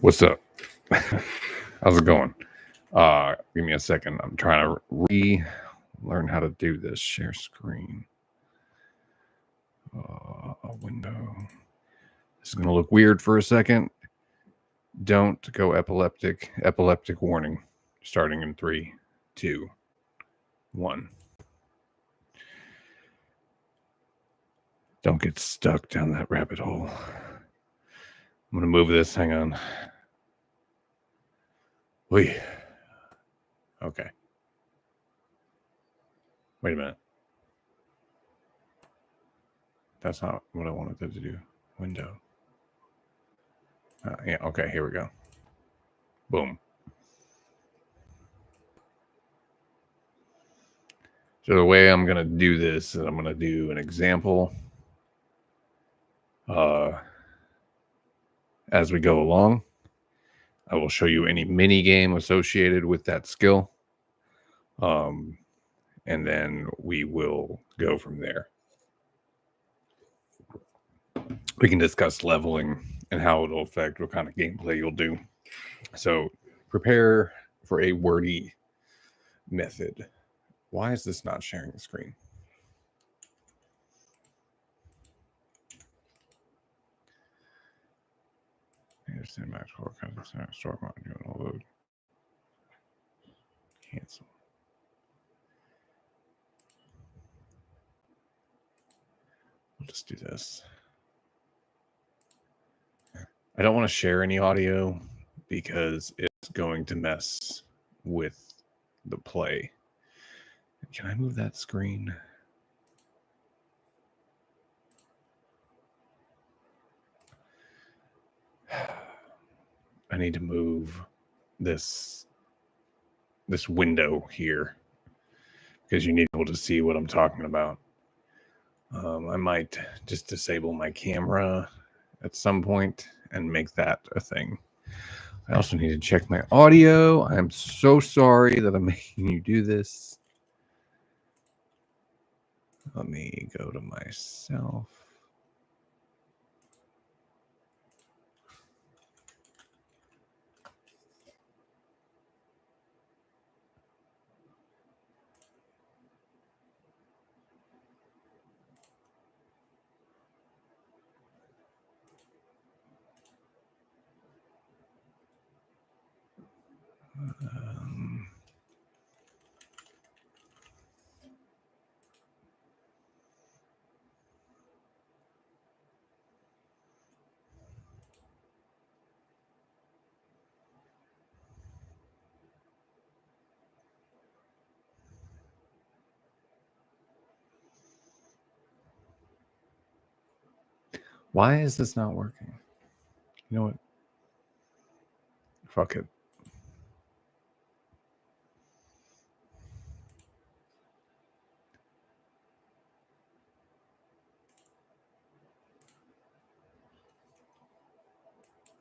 What's up? How's it going? Give me a second. I'm trying to relearn how to do this. Share screen. A window. This is going to look weird for a second. Don't go epileptic. Epileptic warning. Starting in 3, 2, 1. Don't get stuck down that rabbit hole. I'm going to move this. Hang on. Wait. Okay. Wait a minute. That's not what I wanted to do. Window. Yeah, okay, here we go. Boom. So the way I'm going to do this is I'm going to do an example as we go along. I will show you any mini game associated with that skill. And then we will go from there. We can discuss leveling and how it'll affect what kind of gameplay you'll do. So prepare for a wordy method. Why is this not sharing the screen? Here's the max core store module load. Cancel. We'll just do this. I don't want to share any audio because it's going to mess with the play. Can I move that screen? I need to move this window here because you need to be able to see what I'm talking about. I might just disable my camera at some point and make that a thing. I also need to check my audio. I'm so sorry that I'm making you do this. Let me go to myself. Why is this not working? You know what? Fuck it.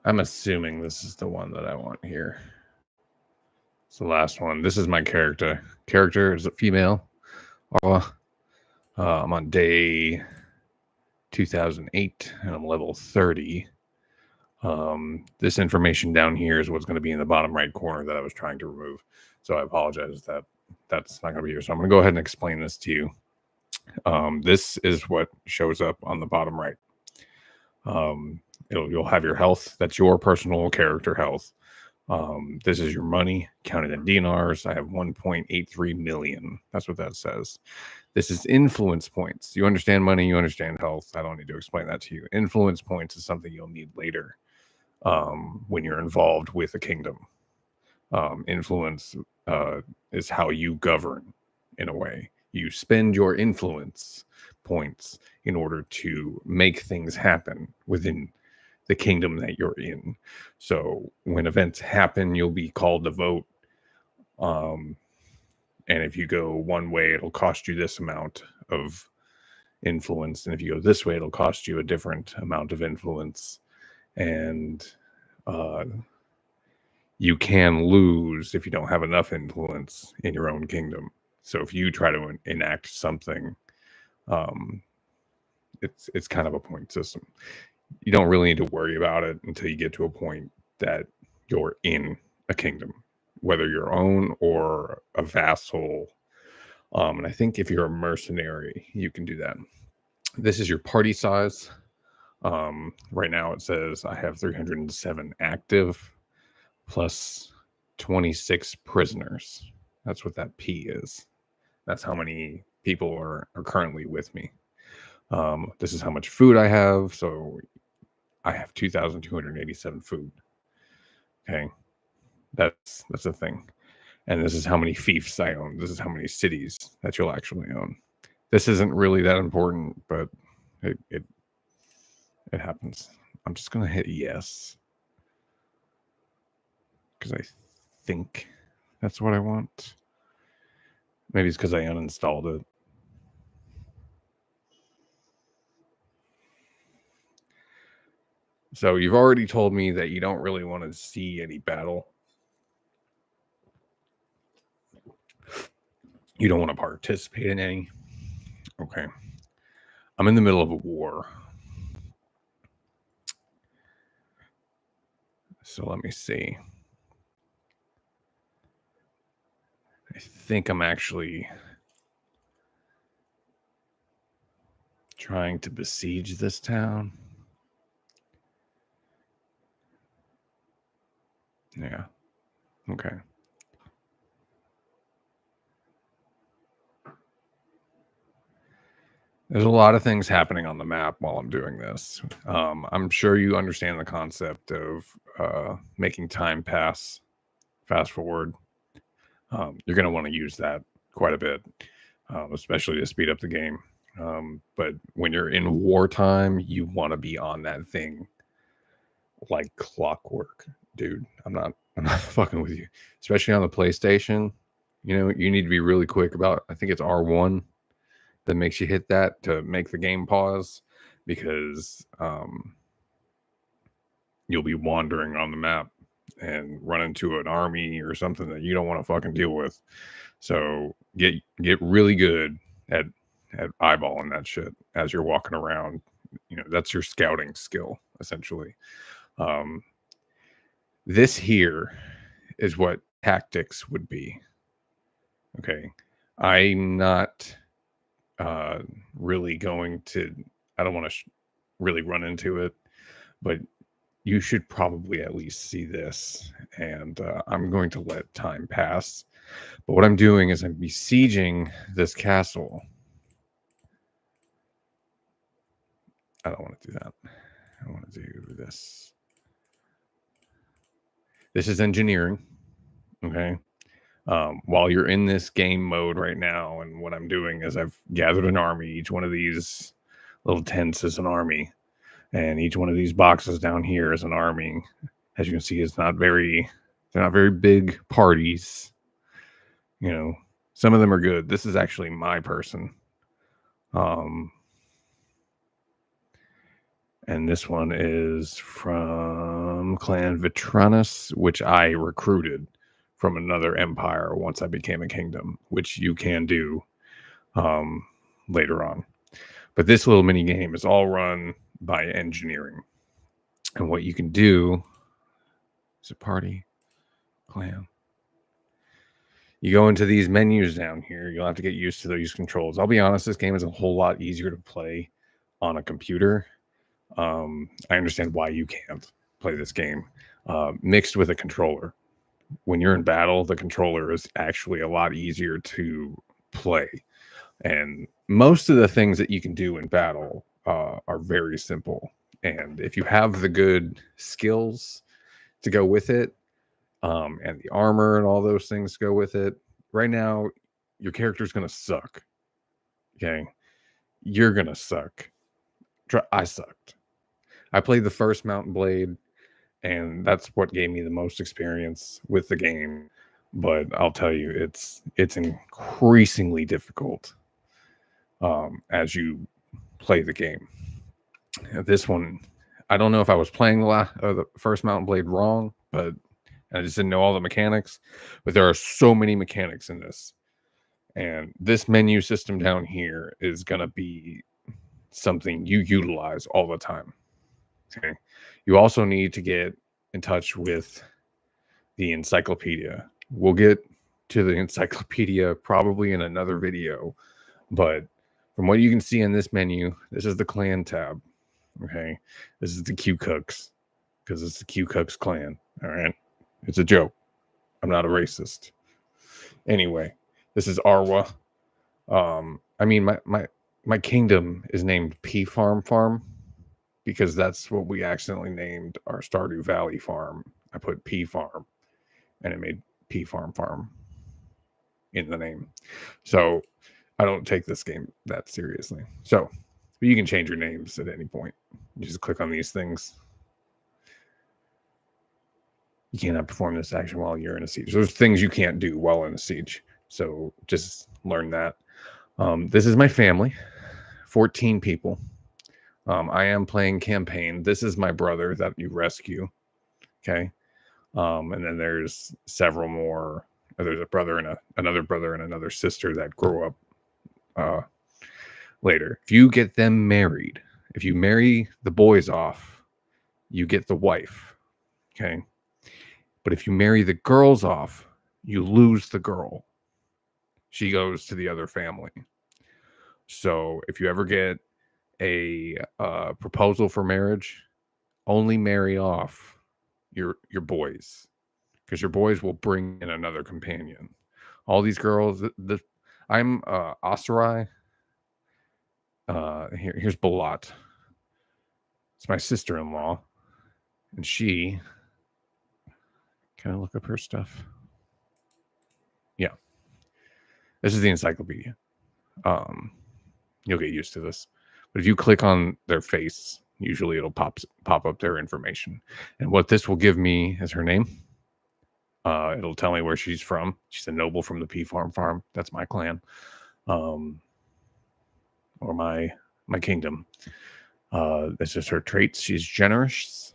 I'm assuming this is the one that I want here. It's the last one. This is my character. Character is a female. I'm on day 2008 and I'm level 30. This information down here is what's going to be in the bottom right corner that I was trying to remove. So I apologize that that's not going to be here. So I'm going to go ahead and explain this to you. This is what shows up on the bottom right. You'll have your health. That's your personal character health. This is your money counted in dinars. I have 1.83 million. That's what that says. This is influence points. You understand money, you understand health. I don't need to explain that to you. Influence points is something you'll need later when you're involved with a kingdom. Influence is how you govern in a way. You spend your influence points in order to make things happen within the kingdom that you're in. So when events happen, you'll be called to vote. And if you go one way, it'll cost you this amount of influence. And if you go this way, it'll cost you a different amount of influence. And you can lose if you don't have enough influence in your own kingdom. So if you try to enact something, it's kind of a point system. You don't really need to worry about it until you get to a point that you're in a kingdom, whether your own or a vassal. And I think if you're a mercenary, you can do that. This is your party size. Right now it says I have 307 active plus 26 prisoners. That's what that P is. That's how many people are currently with me. This is how much food I have. So I have 2,287 food. Okay. That's the thing. And this is how many fiefs I own. This is how many cities that you'll actually own. This isn't really that important, but it happens. I'm just gonna hit yes because I think that's what I want. Maybe it's because I uninstalled it. So you've already told me that you don't really want to see any battle. You don't want to participate in any. Okay. I'm in the middle of a war. So let me see. I think I'm actually trying to besiege this town. Yeah. Okay. There's a lot of things happening on the map while I'm doing this. I'm sure you understand the concept of making time pass, fast forward. You're going to want to use that quite a bit, especially to speed up the game. But when you're in wartime, you want to be on that thing like clockwork, dude. I'm not fucking with you, especially on the PlayStation. You know, you need to be really quick about. I think it's R1 that makes you hit that to make the game pause, because you'll be wandering on the map and run into an army or something that you don't want to fucking deal with. So get really good at eyeballing that shit as you're walking around. You know, that's your scouting skill essentially. This here is what tactics would be. Okay, I'm not really going to. I don't want to really run into it, but you should probably at least see this. And I'm going to let time pass. But what I'm doing is I'm besieging this castle. I don't want to do that. I want to do this. This is engineering. Okay. While you're in this game mode right now, and what I'm doing is I've gathered an army. Each one of these little tents is an army, and each one of these boxes down here is an army. As you can see, they're not very big parties. You know, some of them are good. This is actually my person. And this one is from Clan Vitranus, which I recruited from another empire once I became a kingdom, which you can do later on. But this little mini game is all run by engineering. And what you can do is a party, clan. You go into these menus down here. You'll have to get used to those controls. I'll be honest, this game is a whole lot easier to play on a computer. I understand why you can't play this game mixed with a controller. When you're in battle, the controller is actually a lot easier to play. And most of the things that you can do in battle are very simple. And if you have the good skills to go with it, and the armor and all those things go with it, right now, your character's going to suck. Okay. You're going to suck. I sucked. I played the first Mountain Blade, and that's what gave me the most experience with the game. But I'll tell you, it's increasingly difficult as you play the game. This one, I don't know if I was playing the first Mountain Blade wrong, but I just didn't know all the mechanics. But there are so many mechanics in this. And this menu system down here is going to be something you utilize all the time. Okay. You also need to get in touch with the encyclopedia. We'll get to the encyclopedia probably in another video, but from what you can see in this menu, this is the clan tab. Okay, this is the Q Cooks, because it's the Q Cooks clan. All right, it's a joke. I'm not a racist. Anyway, this is Arwa. I mean, my kingdom is named P Farm because that's what we accidentally named our Stardew Valley farm. I put P Farm, and it made P Farm in the name. So I don't take this game that seriously. So you can change your names at any point. You just click on these things. You cannot perform this action while you're in a siege. There's things you can't do while in a siege. So just learn that. This is my family, 14 people. I am playing campaign. This is my brother that you rescue. Okay. And then there's several more. There's a brother and another brother and another sister that grow up later. If you get them married, if you marry the boys off, you get the wife. Okay. But if you marry the girls off, you lose the girl. She goes to the other family. So if you ever get a proposal for marriage, only marry off your boys, because your boys will bring in another companion. All these girls, I'm Asarai. Here's Balat. It's my sister-in-law, and she. Can I look up her stuff? Yeah, this is the encyclopedia. You'll get used to this, but if you click on their face, usually it'll pop up their information, and what this will give me is her name. It'll tell me where she's from. She's a noble from the P Farm. That's my clan, or my kingdom. This is her traits. She's generous,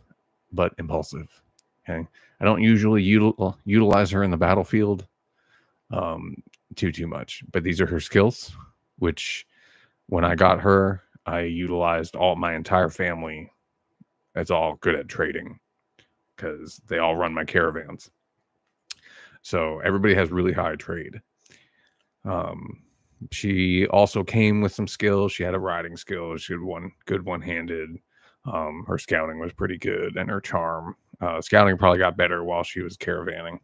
but impulsive. Okay, I don't usually utilize her in the battlefield too much, but these are her skills, which when I got her, I utilized all my entire family as all good at trading because they all run my caravans. So everybody has really high trade. She also came with some skills. She had a riding skill. She had one-handed. Her scouting was pretty good, and her charm. Scouting probably got better while she was caravanning.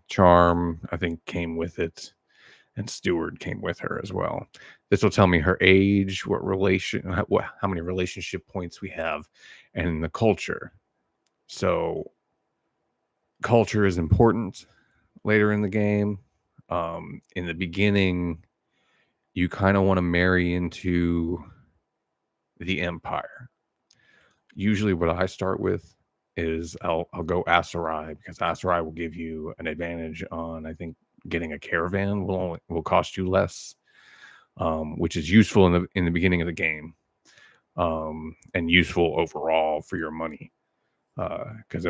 Charm, I think, came with it, and Steward came with her as well. This will tell me her age, how many relationship points we have, and the culture. So culture is important later in the game. In the beginning, you kind of want to marry into the Empire. Usually what I start with is I'll go Asarai, because Asarai will give you an advantage on, I think, getting a caravan will cost you less, which is useful in the beginning of the game, and useful overall for your money, because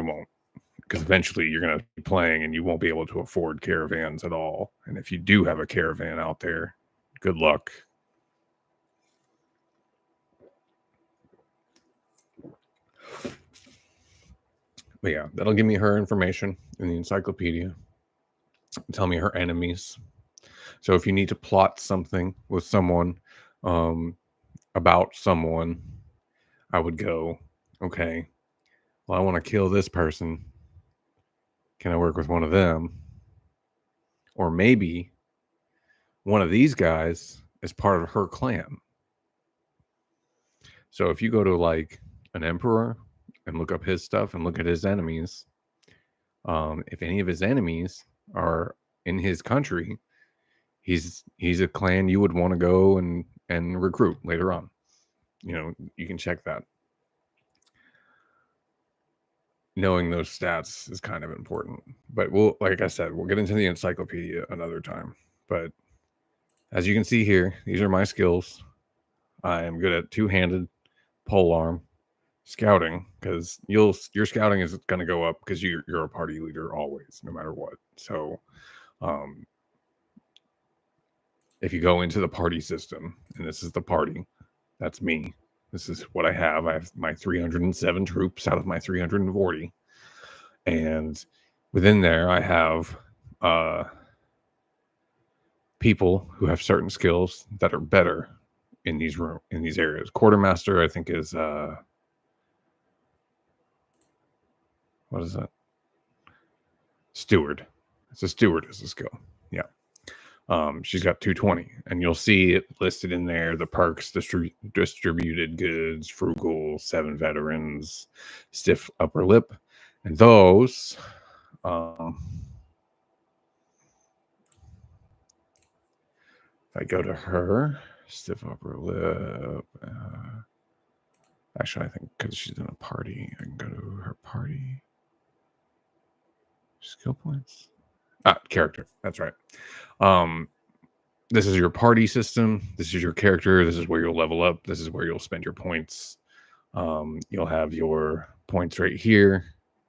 eventually you're going to be playing and you won't be able to afford caravans at all. And if you do have a caravan out there, good luck. But yeah, that'll give me her information in the encyclopedia. Tell me her enemies. So if you need to plot something with someone, about someone, I would go, okay, well, I want to kill this person. Can I work with one of them? Or maybe one of these guys is part of her clan. So if you go to like an emperor and look up his stuff and look at his enemies, if any of his enemies are in his country, he's a clan you would want to go and recruit later on. You can check that. Knowing those stats is kind of important, but like I said, we'll get into the encyclopedia another time. But as you can see here, these are my skills. I am good at two-handed, polearm, scouting, because your scouting is going to go up because you're a party leader always, no matter what. So if you go into the party system, and this is the party, that's me. This is what I have. I have my 307 troops out of my 340. And within there, I have people who have certain skills that are better in these areas. Quartermaster, I think, is what is that? Steward. It's a steward as a skill. Yeah. She's got 220, and you'll see it listed in there. The perks: distributed goods, frugal, 7 veterans, stiff upper lip, and those. If I go to her, stiff upper lip. Actually, I think because she's in a party, I can go to her party. Skill points. Character. That's right. This is your party system. This is your character. This is where you'll level up. This is where you'll spend your points. You'll have your points right here,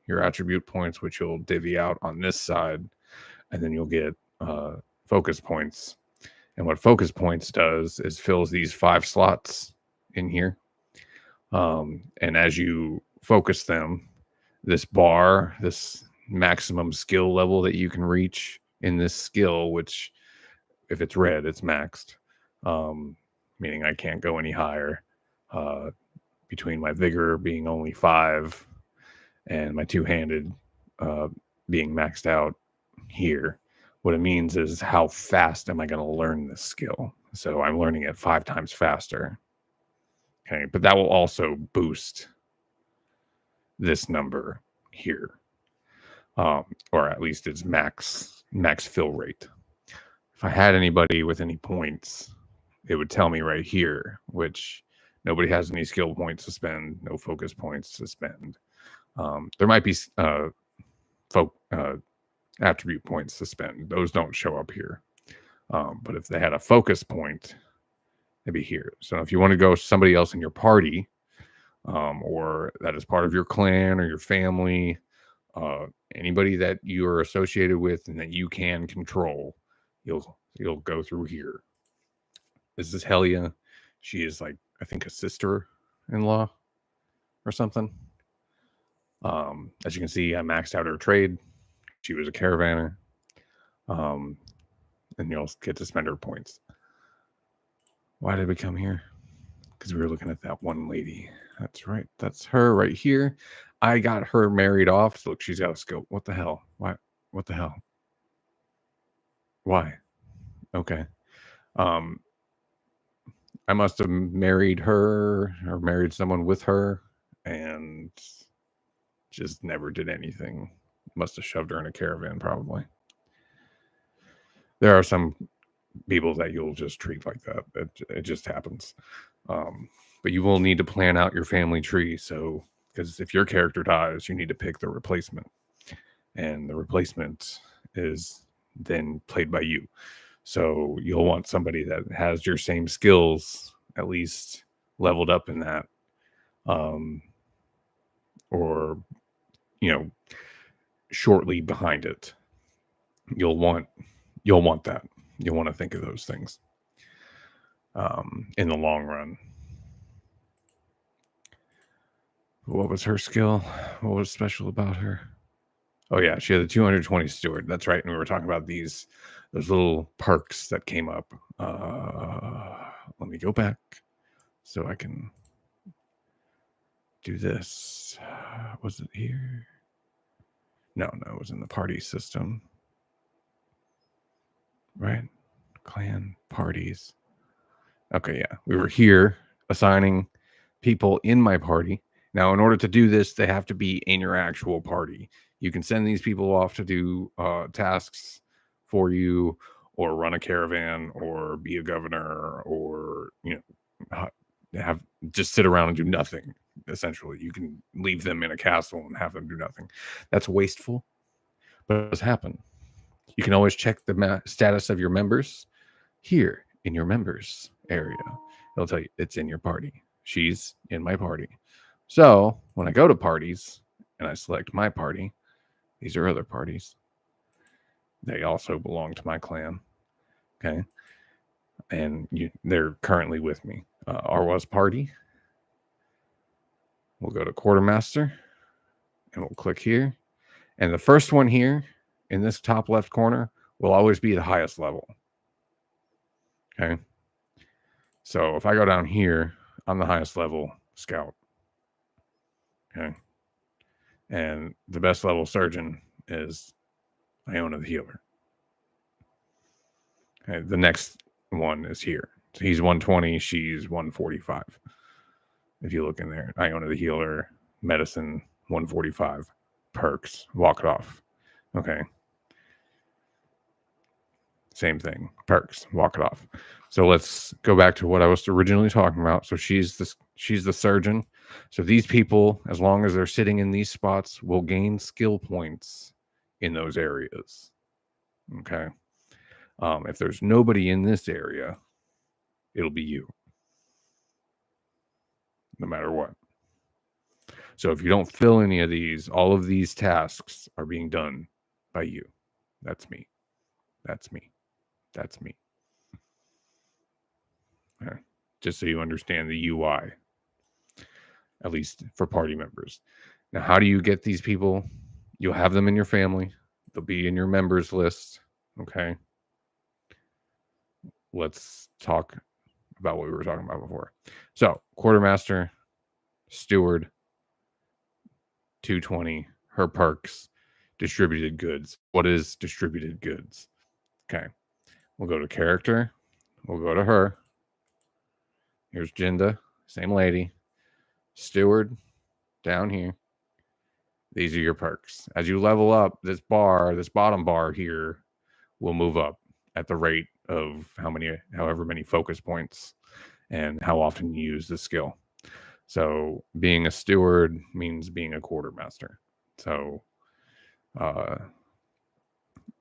your attribute points, which you'll divvy out on this side, and then you'll get focus points. And what focus points does is fills these 5 slots in here. And as you focus them, this bar, this maximum skill level that you can reach in this skill, which if it's red, it's maxed, meaning I can't go any higher. Between my vigor being only 5 and my 2-handed being maxed out here, what it means is how fast am I going to learn this skill? So I'm learning it 5 times faster. Okay, but that will also boost this number here, or at least its max fill rate. If I had anybody with any points, it would tell me right here, which nobody has any skill points to spend, no focus points to spend. There might be attribute points to spend. Those don't show up here. But if they had a focus point, it'd be here. So if you want to go somebody else in your party, or that is part of your clan or your family, anybody that you are associated with and that you can control, you'll go through here. This is Helia. She is like, I think, a sister-in-law or something. As you can see, I maxed out her trade. She was a caravaner. And you'll get to spend her points. Why did we come here? Because we were looking at that one lady. That's right. That's her right here. I got her married off. Look, she's got a skill. What the hell? Why? What the hell? Why? Okay. I must have married her or married someone with her and just never did anything. Must have shoved her in a caravan, probably. There are some people that you'll just treat like that. It just happens. But you will need to plan out your family tree. So, because if your character dies, you need to pick the replacement. And the replacement is then played by you. So you'll want somebody that has your same skills, at least leveled up in that. Or, shortly behind it. You'll want that. You'll want to think of those things in the long run. What was her skill? What was special about her? Oh yeah, she had a 220 steward. That's right. And we were talking about those little perks that came up. Let me go back so I can do this. Was it here? No, it was in the party system. Right? Clan parties. Okay, yeah. We were here assigning people in my party. Now, in order to do this, they have to be in your actual party. You can send these people off to do tasks for you, or run a caravan, or be a governor, or have just sit around and do nothing. Essentially, you can leave them in a castle and have them do nothing. That's wasteful, but it does happen. You can always check the status of your members here in your members area. It'll tell you it's in your party. She's in my party. So when I go to parties and I select my party, these are other parties. They also belong to my clan. Okay. And they're currently with me. Arwa's party We'll go to Quartermaster, and we'll click here. And the first one here in this top left corner will always be the highest level. Okay. So if I go down here, I'm the highest level scout. Okay. And the best level surgeon is Iona the healer. Okay. The next one is here. So he's 120, she's 145. If you look in there, Iona the healer, medicine, 145. Perks, walk it off. Okay. Same thing. Perks, walk it off. So let's go back to what I was originally talking about. So she's the surgeon. So these people, as long as they're sitting in these spots, will gain skill points in those areas. Okay. If there's nobody in this area, it'll be you. No matter what. So if you don't fill any of these, all of these tasks are being done by you. That's me. That's me. That's me. Okay. Just so you understand the UI, at least for party members. Now, how do you get these people? You'll have them in your family. They'll be in your members list. Okay. Let's talk about what we were talking about before. So, Quartermaster, Steward, 220, her perks, distributed goods. What is distributed goods? Okay. We'll go to character. We'll go to her. Here's Jinda, same lady. Steward, down here. These are your perks. As you level up, this bottom bar here will move up at the rate of however many focus points and how often you use the skill. So being a steward means being a quartermaster. So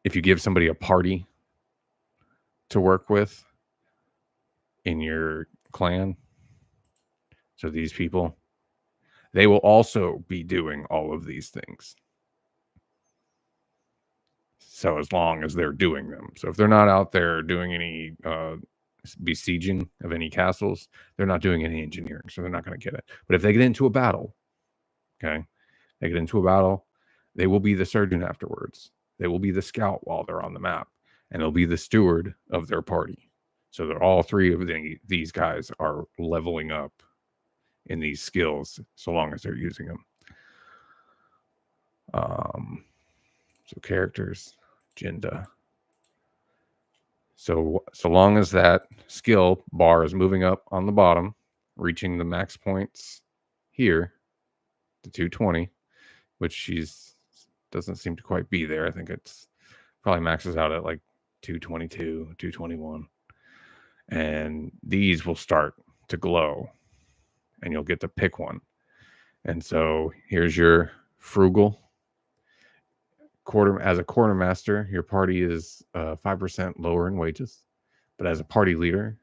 if you give somebody a party to work with in your clan, so these people, they will also be doing all of these things. So as long as they're doing them. So if they're not out there doing any besieging of any castles, they're not doing any engineering, so they're not going to get it. But if they get into a battle, okay, they get into a battle, they will be the surgeon afterwards. They will be the scout while they're on the map, and they'll be the steward of their party. So they're all three of these guys are leveling up in these skills, so long as they're using them. So characters, Jinda. So long as that skill bar is moving up on the bottom, reaching the max points here, the 220, which she's doesn't seem to quite be there. I think it's probably maxes out at like 222, 221. And these will start to glow, and you'll get to pick one. And so here's your frugal as a quartermaster. Your party is 5% lower in wages, but as a party leader,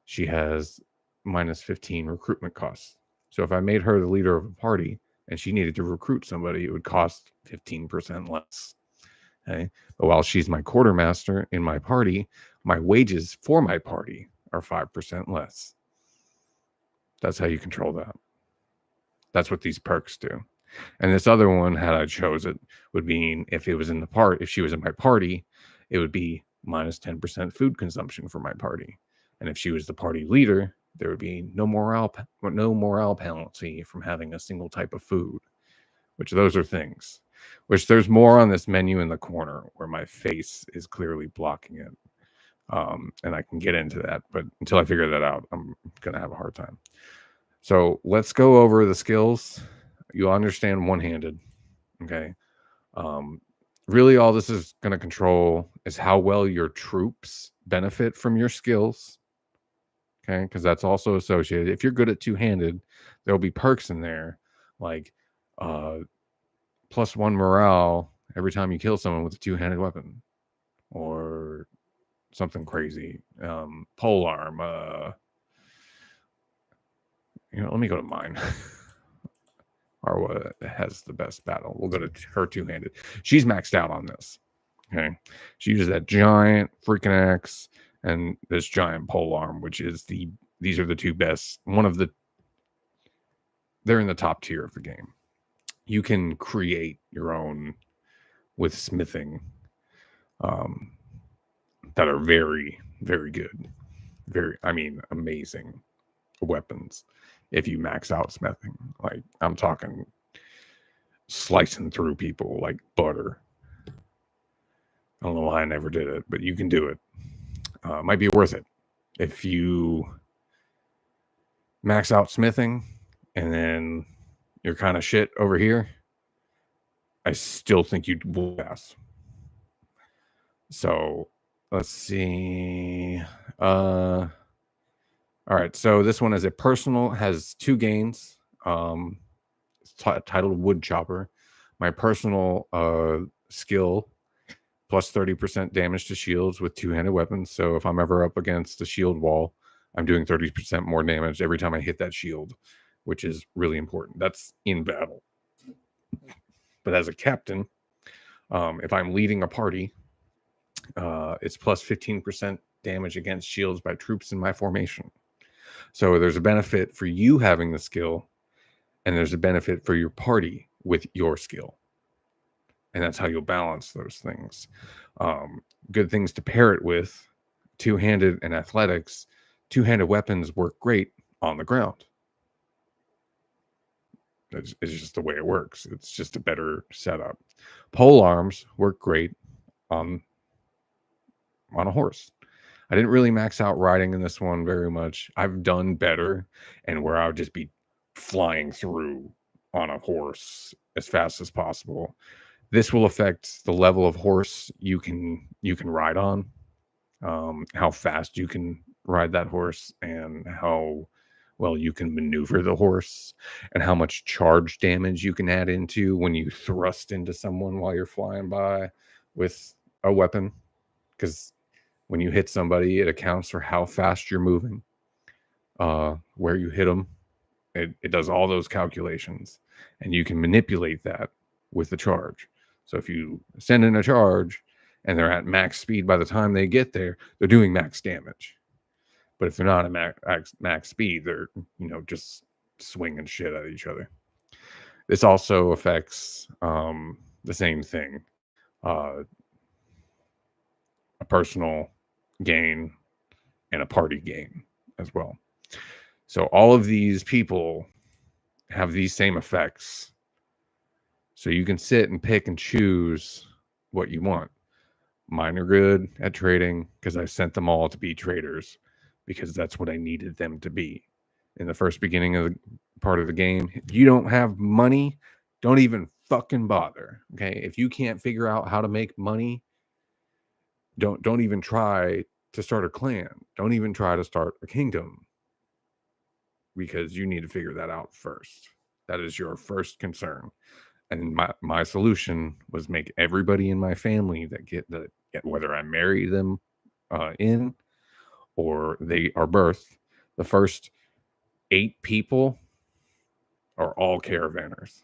she has minus 15 recruitment costs. So if I made her the leader of a party and she needed to recruit somebody, it would cost 15% less. Okay. But while she's my quartermaster in my party, my wages for my party are 5% less. That's how you control that. That's what these perks do. And this other one, had I chose it, would mean if she was in my party, it would be minus 10% food consumption for my party. And if she was the party leader, there would be no morale penalty from having a single type of food, which those are things. Which there's more on this menu in the corner where my face is clearly blocking it. And I can get into that, but until I figure that out, I'm going to have a hard time. So let's go over the skills. You'll understand one-handed. Okay. Really all this is going to control is how well your troops benefit from your skills. Okay. Because that's also associated. If you're good at two-handed, there'll be perks in there like +1 morale every time you kill someone with a two-handed weapon, or something crazy. Polearm. Let me go to mine. Or what has the best battle. We'll go to her two-handed. She's maxed out on this. Okay. She uses that giant freaking axe and this giant polearm, which is these are the two best. One of the they're in the top tier of the game. You can create your own with smithing that are very, very good. Amazing weapons if you max out smithing. Like, I'm talking slicing through people like butter. I don't know why I never did it, but you can do it. Might be worth it if you max out smithing and then you're kind of shit over here. I still think you will pass. So let's see. All right. So this one is a personal, has 2 gains. It's titled Wood Chopper. My personal skill plus 30% damage to shields with 2-handed weapons. So if I'm ever up against a shield wall, I'm doing 30% more damage every time I hit that shield, which is really important. That's in battle. But as a captain, if I'm leading a party, it's plus 15% damage against shields by troops in my formation. So there's a benefit for you having the skill, and there's a benefit for your party with your skill. And that's how you'll balance those things. Good things to pair it with: 2-handed and athletics. 2-handed weapons work great on the ground. It's just the way it works. It's just a better setup. Pole arms work great on a horse. I didn't really max out riding in this one very much. I've done better, and where I would just be flying through on a horse as fast as possible. This will affect the level of horse you can ride on, how fast you can ride that horse, and how well you can maneuver the horse, and how much charge damage you can add into when you thrust into someone while you're flying by with a weapon. Because when you hit somebody, it accounts for how fast you're moving, where you hit them. It does all those calculations, and you can manipulate that with the charge. So if you send in a charge and they're at max speed by the time they get there, they're doing max damage. But if they're not at max speed, they're, just swinging shit at each other. This also affects the same thing. A personal gain and a party gain as well. So all of these people have these same effects. So you can sit and pick and choose what you want. Mine are good at trading because I sent them all to be traders because that's what I needed them to be. In the first beginning of the part of the game, you don't have money, don't even fucking bother. Okay, if you can't figure out how to make money, don't even try to start a clan. Don't even try to start a kingdom, because you need to figure that out first. That is your first concern. And my solution was make everybody in my family that get whether I marry them in or they are birthed, the first 8 people are all caravanners.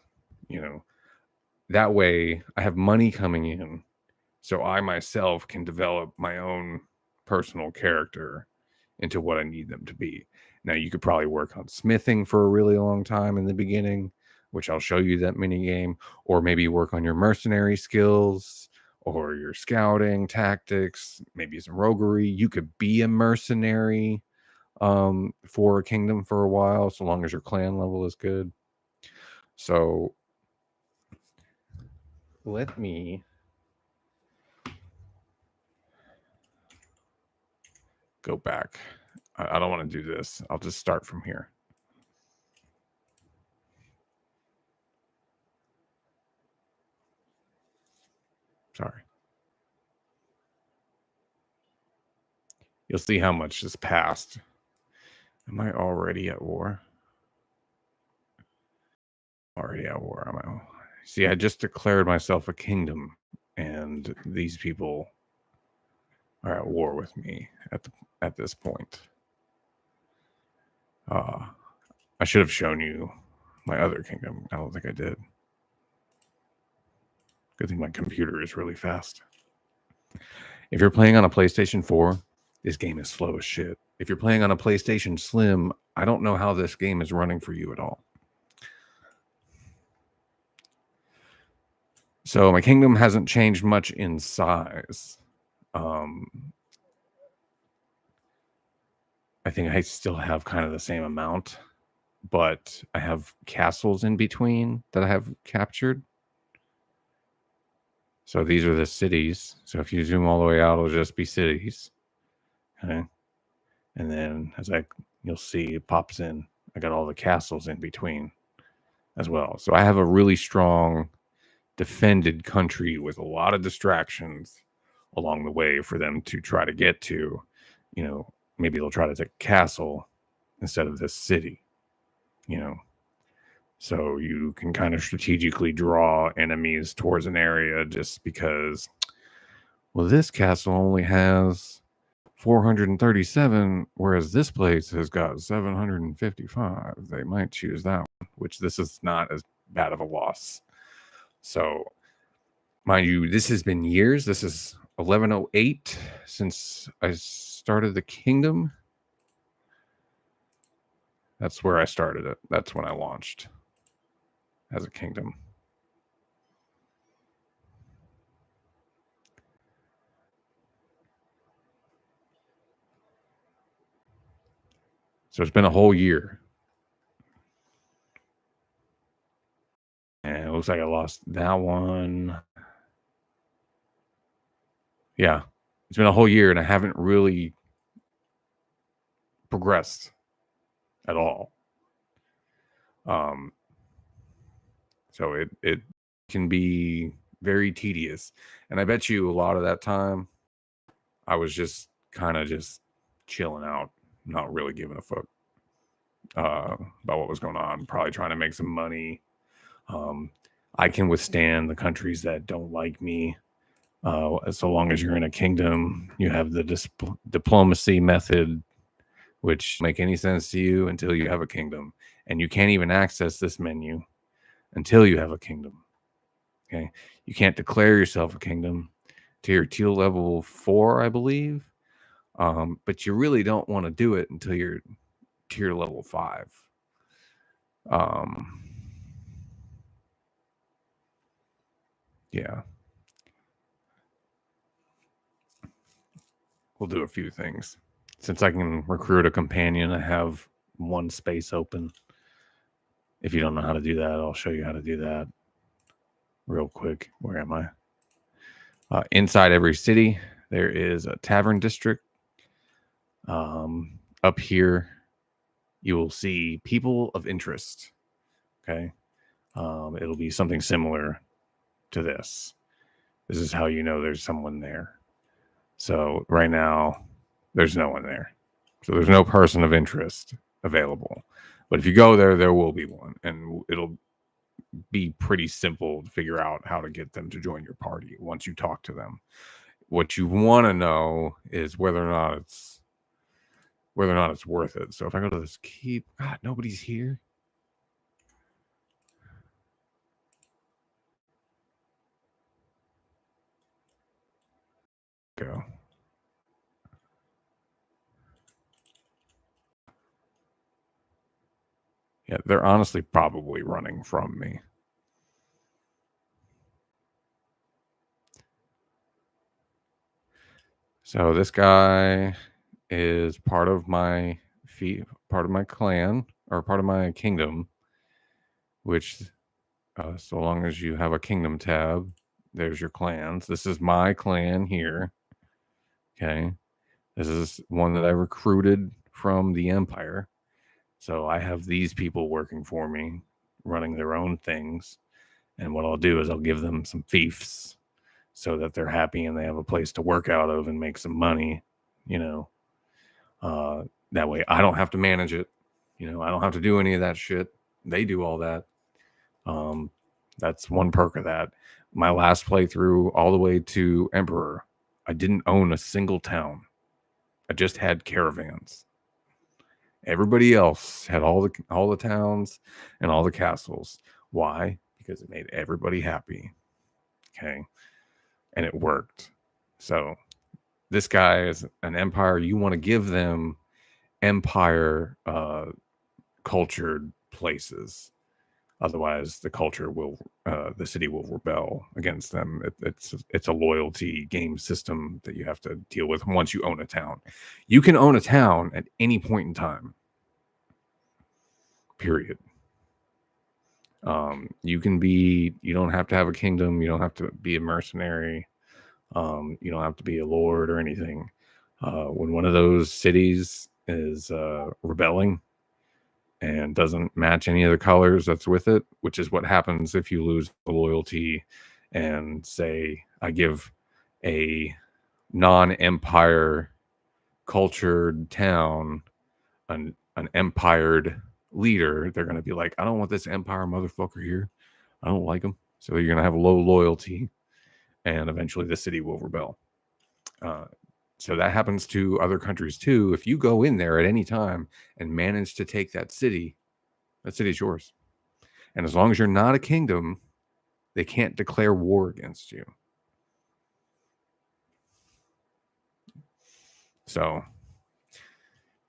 That way I have money coming in, so I myself can develop my own personal character into what I need them to be. Now, you could probably work on smithing for a really long time in the beginning, which I'll show you that mini game, or maybe work on your mercenary skills or your scouting tactics, maybe some roguery. You could be a mercenary for a kingdom for a while, so long as your clan level is good. So let me go back. I don't want to do this. I'll just start from here. Sorry. You'll see how much has passed. Am I already at war? Already at war. See, I just declared myself a kingdom, and these people are at war with me at this point. I should have shown you my other kingdom. I don't think I did. Good thing my computer is really fast. If you're playing on a PlayStation 4, this game is slow as shit. If you're playing on a PlayStation Slim, I don't know how this game is running for you at all. So my kingdom hasn't changed much in size. Um, I think I still have kind of the same amount, but I have castles in between that I have captured. So these are the cities. So if you zoom all the way out, it'll just be cities. Okay. And then you'll see it pops in. I got all the castles in between as well. So I have a really strong defended country with a lot of distractions along the way for them to try to get to. Maybe they'll try to take a castle instead of this city, you know. So you can kind of strategically draw enemies towards an area just because, well, this castle only has 437, whereas this place has got 755. They might choose that one, which this is not as bad of a loss. So, mind you, this has been years. This is 1108 since I started the kingdom. That's where I started it. That's when I launched as a kingdom. So it's been a whole year. And it looks like I lost that one. Yeah. It's been a whole year and I haven't really progressed at all. So it can be very tedious. And I bet you a lot of that time I was just kind of just chilling out, not really giving a fuck about what was going on, probably trying to make some money. I can withstand the countries that don't like me. So long as you're in a kingdom, you have the diplomacy method, which make any sense to you until you have a kingdom. And you can't even access this menu until you have a kingdom. Okay. You can't declare yourself a kingdom to your teal level 4, I believe. But you really don't want to do it until you're tier level 5. Yeah. We'll do a few things. Since I can recruit a companion, I have one space open. If you don't know how to do that, I'll show you how to do that real quick. Where am I? Inside every city, there is a tavern district. Up here, you will see people of interest. Okay. It'll be something similar to this. This is how you know there's someone there. So right now, there's no one there. So there's no person of interest available. But if you go there, there will be one. And it'll be pretty simple to figure out how to get them to join your party once you talk to them. What you want to know is whether or not it's worth it. So if I go to this keep, God, nobody's here. Go. Yeah, they're honestly probably running from me. So this guy is part of my clan, or part of my kingdom, which so long as you have a kingdom tab, there's your clans. This is my clan here. Okay. This is one that I recruited from the Empire. So I have these people working for me, running their own things. And what I'll do is I'll give them some fiefs so that they're happy and they have a place to work out of and make some money, you know. That way I don't have to manage it. I don't have to do any of that shit. They do all that. That's one perk of that. My last playthrough, all the way to Emperor, I didn't own a single town. I just had caravans. Everybody else had all the towns and all the castles. Why? Because it made everybody happy. Okay. And it worked. So this guy is an empire. You want to give them empire cultured places. Otherwise, the city will rebel against them. It's a loyalty game system that you have to deal with once you own a town. You can own a town at any point in time. Period. You don't have to have a kingdom. You don't have to be a mercenary. You don't have to be a lord or anything. When one of those cities is rebelling and doesn't match any of the colors that's with it, which is what happens if you lose the loyalty and say, I give a non-empire cultured town an empired leader, they're going to be like, I don't want this empire motherfucker here. I don't like him. So you're going to have low loyalty, and eventually the city will rebel. So that happens to other countries too. If you go in there at any time and manage to take that city's yours. And as long as you're not a kingdom, they can't declare war against you. So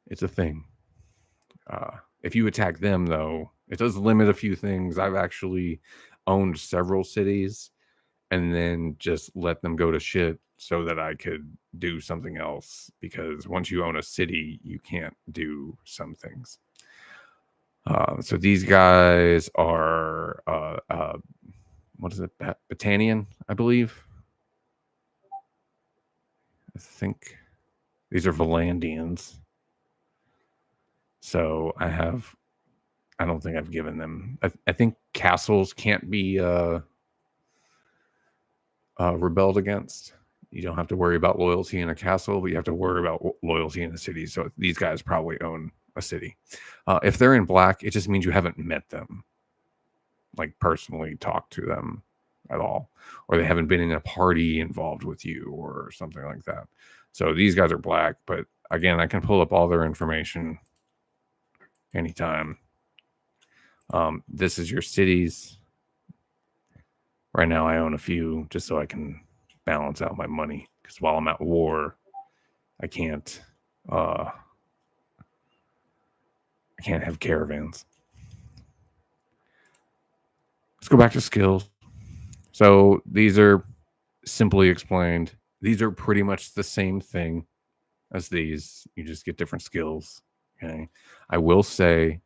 it's a thing. If you attack them, though, it does limit a few things. I've actually owned several cities and then just let them go to shit so that I could do something else. Because once you own a city, you can't do some things. So these guys are, what is it? Battanian, I believe. I think these are Valandians. So I don't think I've given them. I think castles can't be rebelled against. You don't have to worry about loyalty in a castle, but you have to worry about loyalty in a city. So these guys probably own a city. If they're in black, it just means you haven't met them, like personally talked to them at all, or they haven't been in a party involved with you or something like that. So these guys are black, but again, I can pull up all their information anytime. This is your cities. Right now I own a few just so I can balance out my money, because while I'm at war, I can't have caravans. Let's go back to skills. So these are simply explained. These are pretty much the same thing as these. You just get different skills. Okay. I will say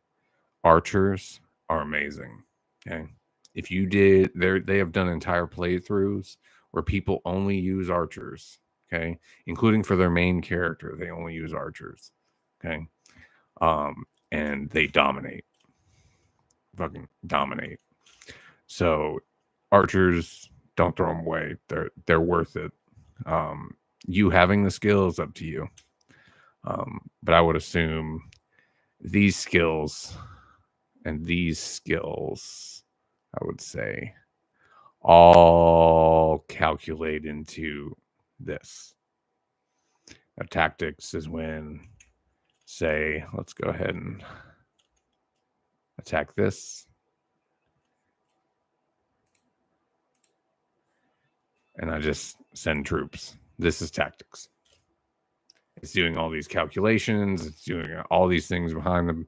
archers are amazing. Okay. If you did, they have done entire playthroughs where people only use archers. Okay. Including for their main character, they only use archers. Okay. And they dominate. Fucking dominate. So archers, don't throw them away. They're worth it. You having the skill is up to you. But I would assume these skills and these skills, I would say, all calculate into this. Now, tactics is when, say, let's go ahead and attack this. And I just send troops. This is tactics. It's doing all these calculations. It's doing all these things behind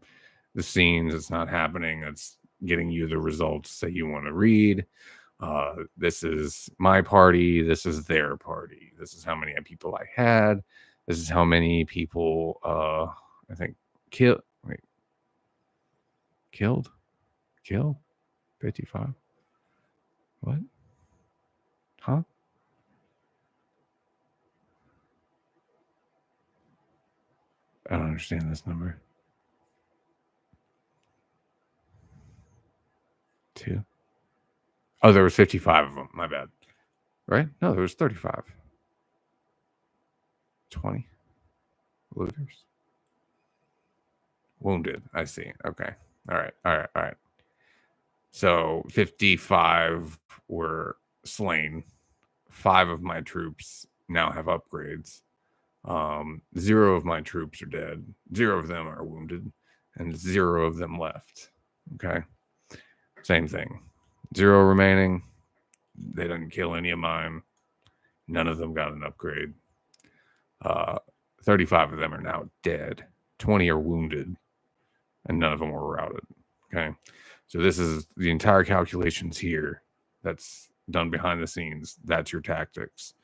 the scenes. It's not happening. It's getting you the results that you want to read. This is my party. This is their party. This is how many people I had. This is how many people I think killed. 55. What? Huh? I don't understand this number. 2. Oh, there was 55 of them. My bad. Right? No, there was 35. 20 looters. Wounded. I see. Okay. All right. So 55 were slain. 5 of my troops now have upgrades. 0 of my troops are dead. 0 of them are wounded, and 0 of them left. Okay. Same thing. 0 remaining. They didn't kill any of mine. None of them got an upgrade. 35 of them are now dead. 20 are wounded, and none of them were routed. Okay. So this is the entire calculations here that's done behind the scenes. That's your tactics.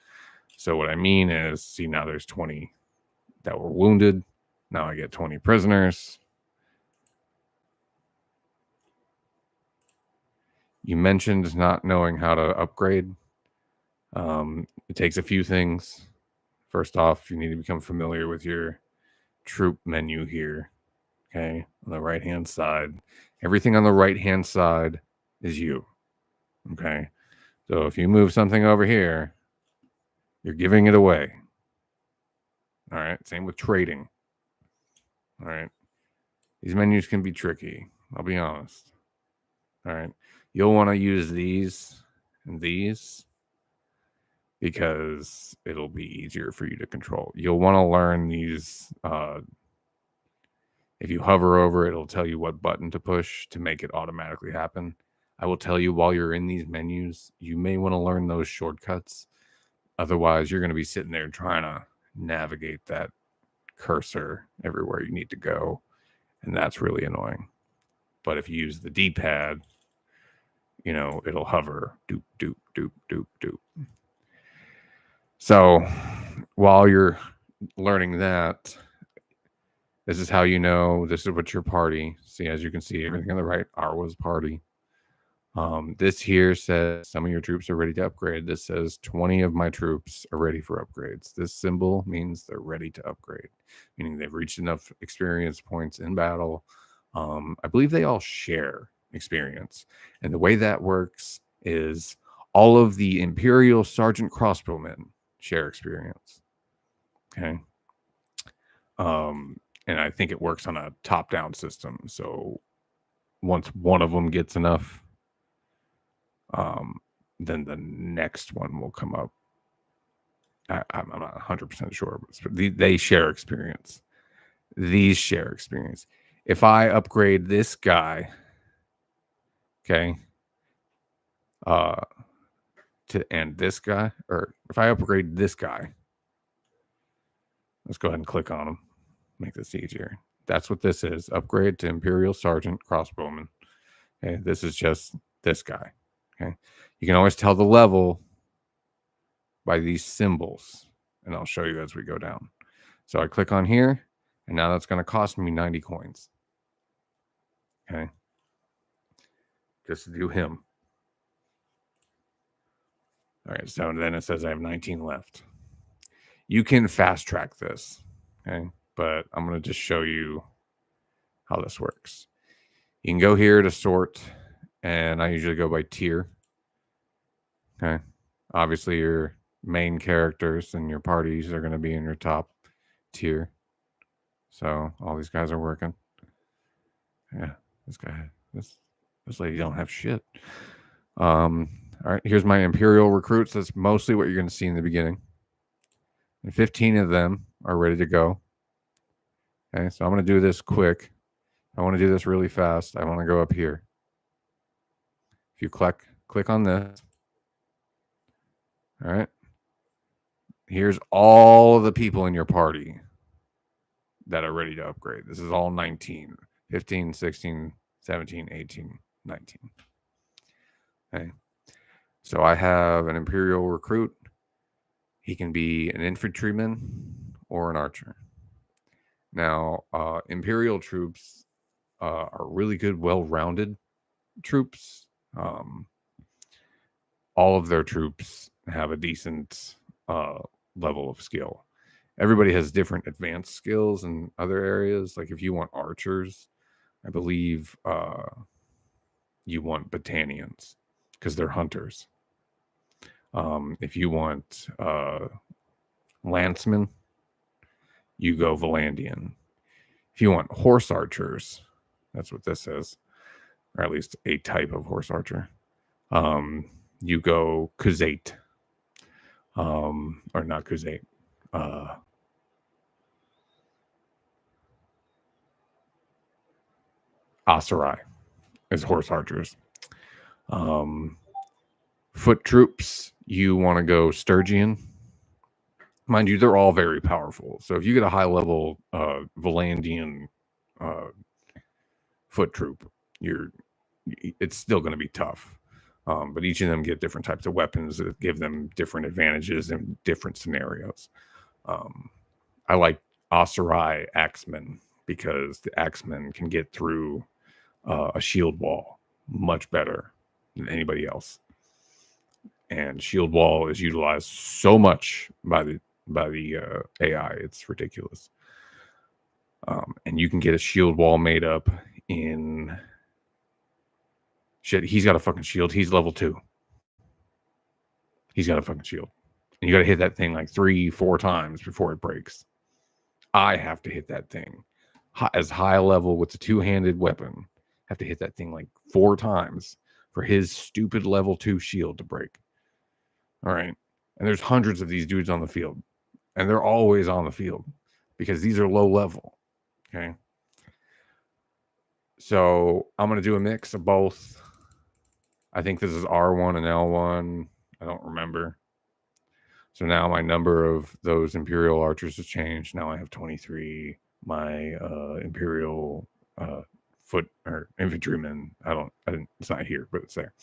So what I mean is, see, now there's 20 that were wounded. Now I get 20 prisoners. You mentioned not knowing how to upgrade. It takes a few things. First off, you need to become familiar with your troop menu here. Okay, on the right hand side. Everything on the right hand side is you. Okay, so if you move something over here, you're giving it away. All right, same with trading. All right, these menus can be tricky. I'll be honest. All right, you'll want to use these and these because it'll be easier for you to control. You'll want to learn these. If you hover over it, it'll tell you what button to push to make it automatically happen. I will tell you while you're in these menus, you may want to learn those shortcuts. Otherwise, you're going to be sitting there trying to navigate that cursor everywhere you need to go. And that's really annoying. But if you use the D-pad, it'll hover. Doop, doop, doop, doop, doop. So while you're learning that, this is how you know this is what your party. See, as you can see, everything on the right, Arwa's party. This here says some of your troops are ready to upgrade. This says 20 of my troops are ready for upgrades. This symbol means they're ready to upgrade, meaning they've reached enough experience points in battle. I believe they all share experience. And the way that works is all of the Imperial Sergeant Crossbowmen share experience. Okay. And I think it works on a top-down system. So once one of them gets enough, then the next one will come up. I'm not 100% sure, but they share experience. These share experience. If I upgrade this guy, okay, to end this guy, or if I upgrade this guy, let's go ahead and click on him. Make this easier. That's what this is. Upgrade to Imperial Sergeant Crossbowman. Okay, this is just this guy. Okay, you can always tell the level by these symbols, and I'll show you as we go down. So I click on here, and now that's going to cost me 90 coins. Okay, just to do him. All right, so then it says I have 19 left. You can fast track this, okay, but I'm going to just show you how this works. You can go here to sort, and I usually go by tier. Okay, obviously your main characters and your parties are going to be in your top tier. So all these guys are working. Yeah, this lady don't have shit. All right, here's my Imperial recruits. That's mostly what you're going to see in the beginning. And 15 of them are ready to go. Okay, so I'm going to do this quick. I want to do this really fast. I want to go up here. If you click on this. All right. Here's all of the people in your party that are ready to upgrade. This is all 19, 15, 16, 17, 18, 19. Okay. So I have an Imperial recruit. He can be an infantryman or an archer. Now, Imperial troops are really good, well-rounded troops. All of their troops have a decent level of skill. Everybody has different advanced skills in other areas. Like if you want archers, I believe you want Battanians because they're hunters. If you want lancemen, you go Valandian. If you want horse archers, that's what this is, or at least a type of horse archer. You go Khuzait. Or not Khuzait. Asarai is horse archers. Foot troops, you want to go Sturgian. Mind you, they're all very powerful. So if you get a high level Valandian foot troop, it's still going to be tough. But each of them get different types of weapons that give them different advantages in different scenarios. I like Oserai Axemen because the Axemen can get through a shield wall much better than anybody else. And shield wall is utilized so much by the AI, it's ridiculous. And you can get a shield wall made up in shit. He's got a fucking shield. He's level 2. He's got a fucking shield. And you got to hit that thing like 3-4 times before it breaks. I have to hit that thing as high a level with the 2-handed weapon. Have to hit that thing like 4 times for his stupid level 2 shield to break. All right. And there's hundreds of these dudes on the field. And they're always on the field because these are low level. Okay. So I'm going to do a mix of both. I think this is R1 and L1. I don't remember. So now my number of those Imperial archers has changed. Now I have 23. My Imperial foot or infantrymen. It's not here, but it's there.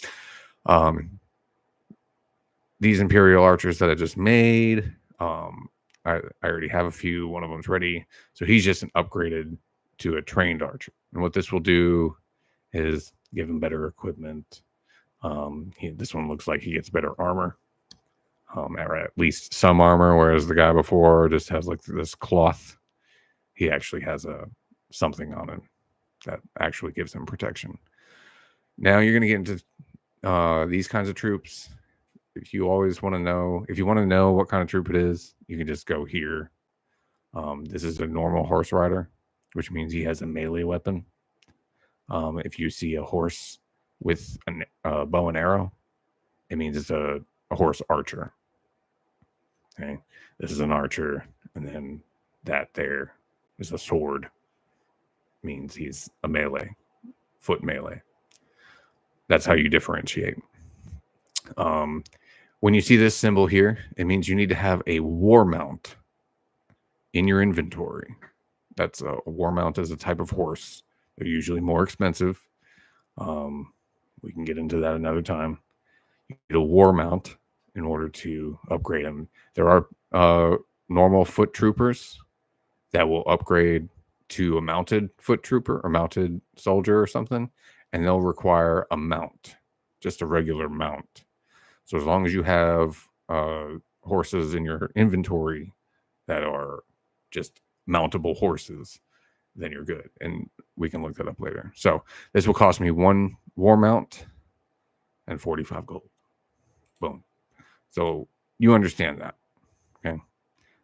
These Imperial archers that I just made. I already have a few. One of them's ready. So he's just an upgraded to a trained archer. And what this will do is give him better equipment. This one looks like he gets better armor. Or at least some armor, whereas the guy before just has like this cloth. He actually has something on him that actually gives him protection. Now you're going to get into these kinds of troops. If you always want to know, if you want to know what kind of troop it is, you can just go here. This is a normal horse rider, which means he has a melee weapon. If you see a horse with a bow and arrow, it means it's a horse archer. Okay, this is an archer, and then that there is a sword. Means he's a melee, foot melee. That's how you differentiate. When you see this symbol here, it means you need to have a war mount in your inventory. That's a war mount is a type of horse. They're usually more expensive. We can get into that another time. You need a war mount in order to upgrade them. There are normal foot troopers that will upgrade to a mounted foot trooper or mounted soldier or something, and they'll require a mount, just a regular mount. So as long as you have horses in your inventory that are just mountable horses, then you're good. And we can look that up later. So this will cost me 1 war mount and 45 gold. Boom. So you understand that. Okay.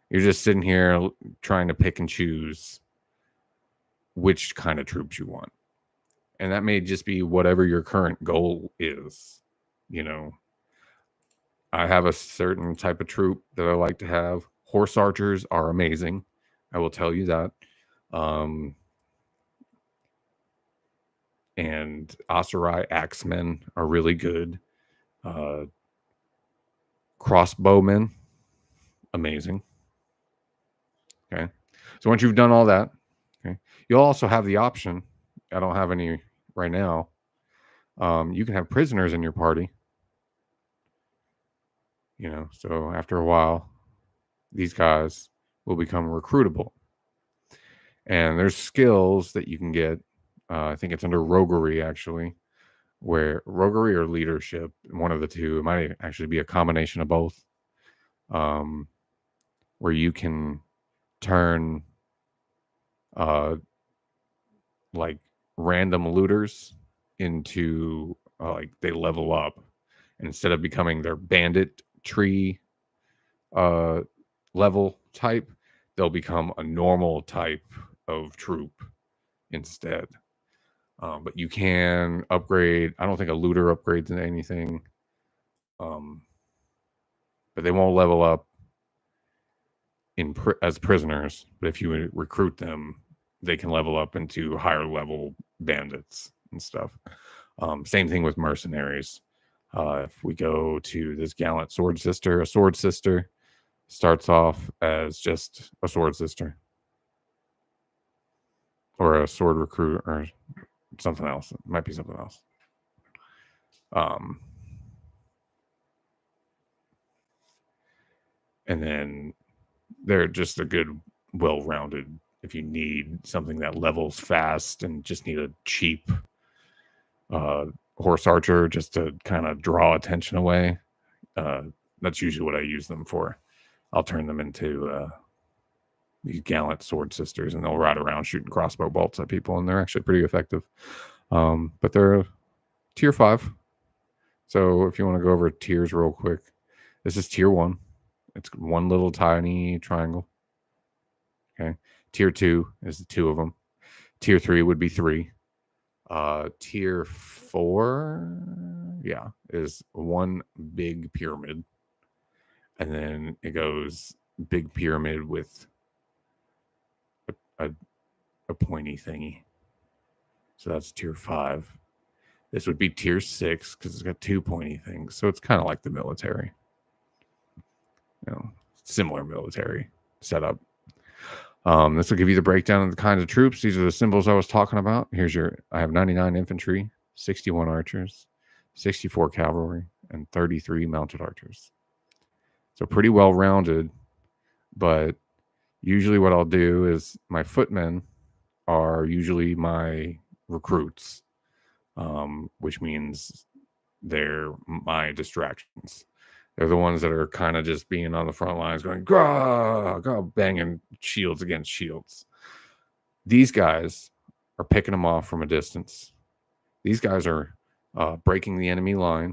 You're just sitting here trying to pick and choose which kind of troops you want. And that may just be whatever your current goal is. You know, I have a certain type of troop that I like to have. Horse archers are amazing. I will tell you that. And Oserai axemen are really good. Crossbowmen, amazing. Okay. So once you've done all that, okay, you'll also have the option. I don't have any right now. You can have prisoners in your party. You know, so after a while, these guys will become recruitable. And there's skills that you can get. I think it's under roguery, actually, where roguery or leadership, one of the two, it might actually be a combination of both, where you can turn like random looters into like they level up. And instead of becoming their bandit tree level type, they'll become a normal type of troop instead. But you can upgrade. I don't think a looter upgrades into anything. But they won't level up as prisoners. But if you recruit them, they can level up into higher level bandits and stuff. Same thing with mercenaries. If we go to this gallant sword sister, a sword sister starts off as just a sword sister or a sword recruit or something else. It might be something else. And then they're just a good, well-rounded, if you need something that levels fast and just need a cheap horse archer just to kind of draw attention away. That's usually what I use them for. I'll turn them into these gallant sword sisters, and they'll ride around shooting crossbow bolts at people, and they're actually pretty effective. But they're tier 5. So if you want to go over tiers real quick, this is tier 1. It's one little tiny triangle. Okay. Tier 2 is the 2 of them. Tier 3 would be 3. Tier 4, yeah, is one big pyramid. And then it goes big pyramid with a pointy thingy. So that's tier 5. This would be tier 6 because it's got 2 pointy things. So it's kind of like the military. Similar military setup. This will give you the breakdown of the kinds of troops. These are the symbols I was talking about. I have 99 infantry, 61 archers, 64 cavalry, and 33 mounted archers. So pretty well rounded, but usually what I'll do is my footmen are usually my recruits, which means they're my distractions. They're the ones that are kind of just being on the front lines going, banging shields against shields. These guys are picking them off from a distance. These guys are breaking the enemy line,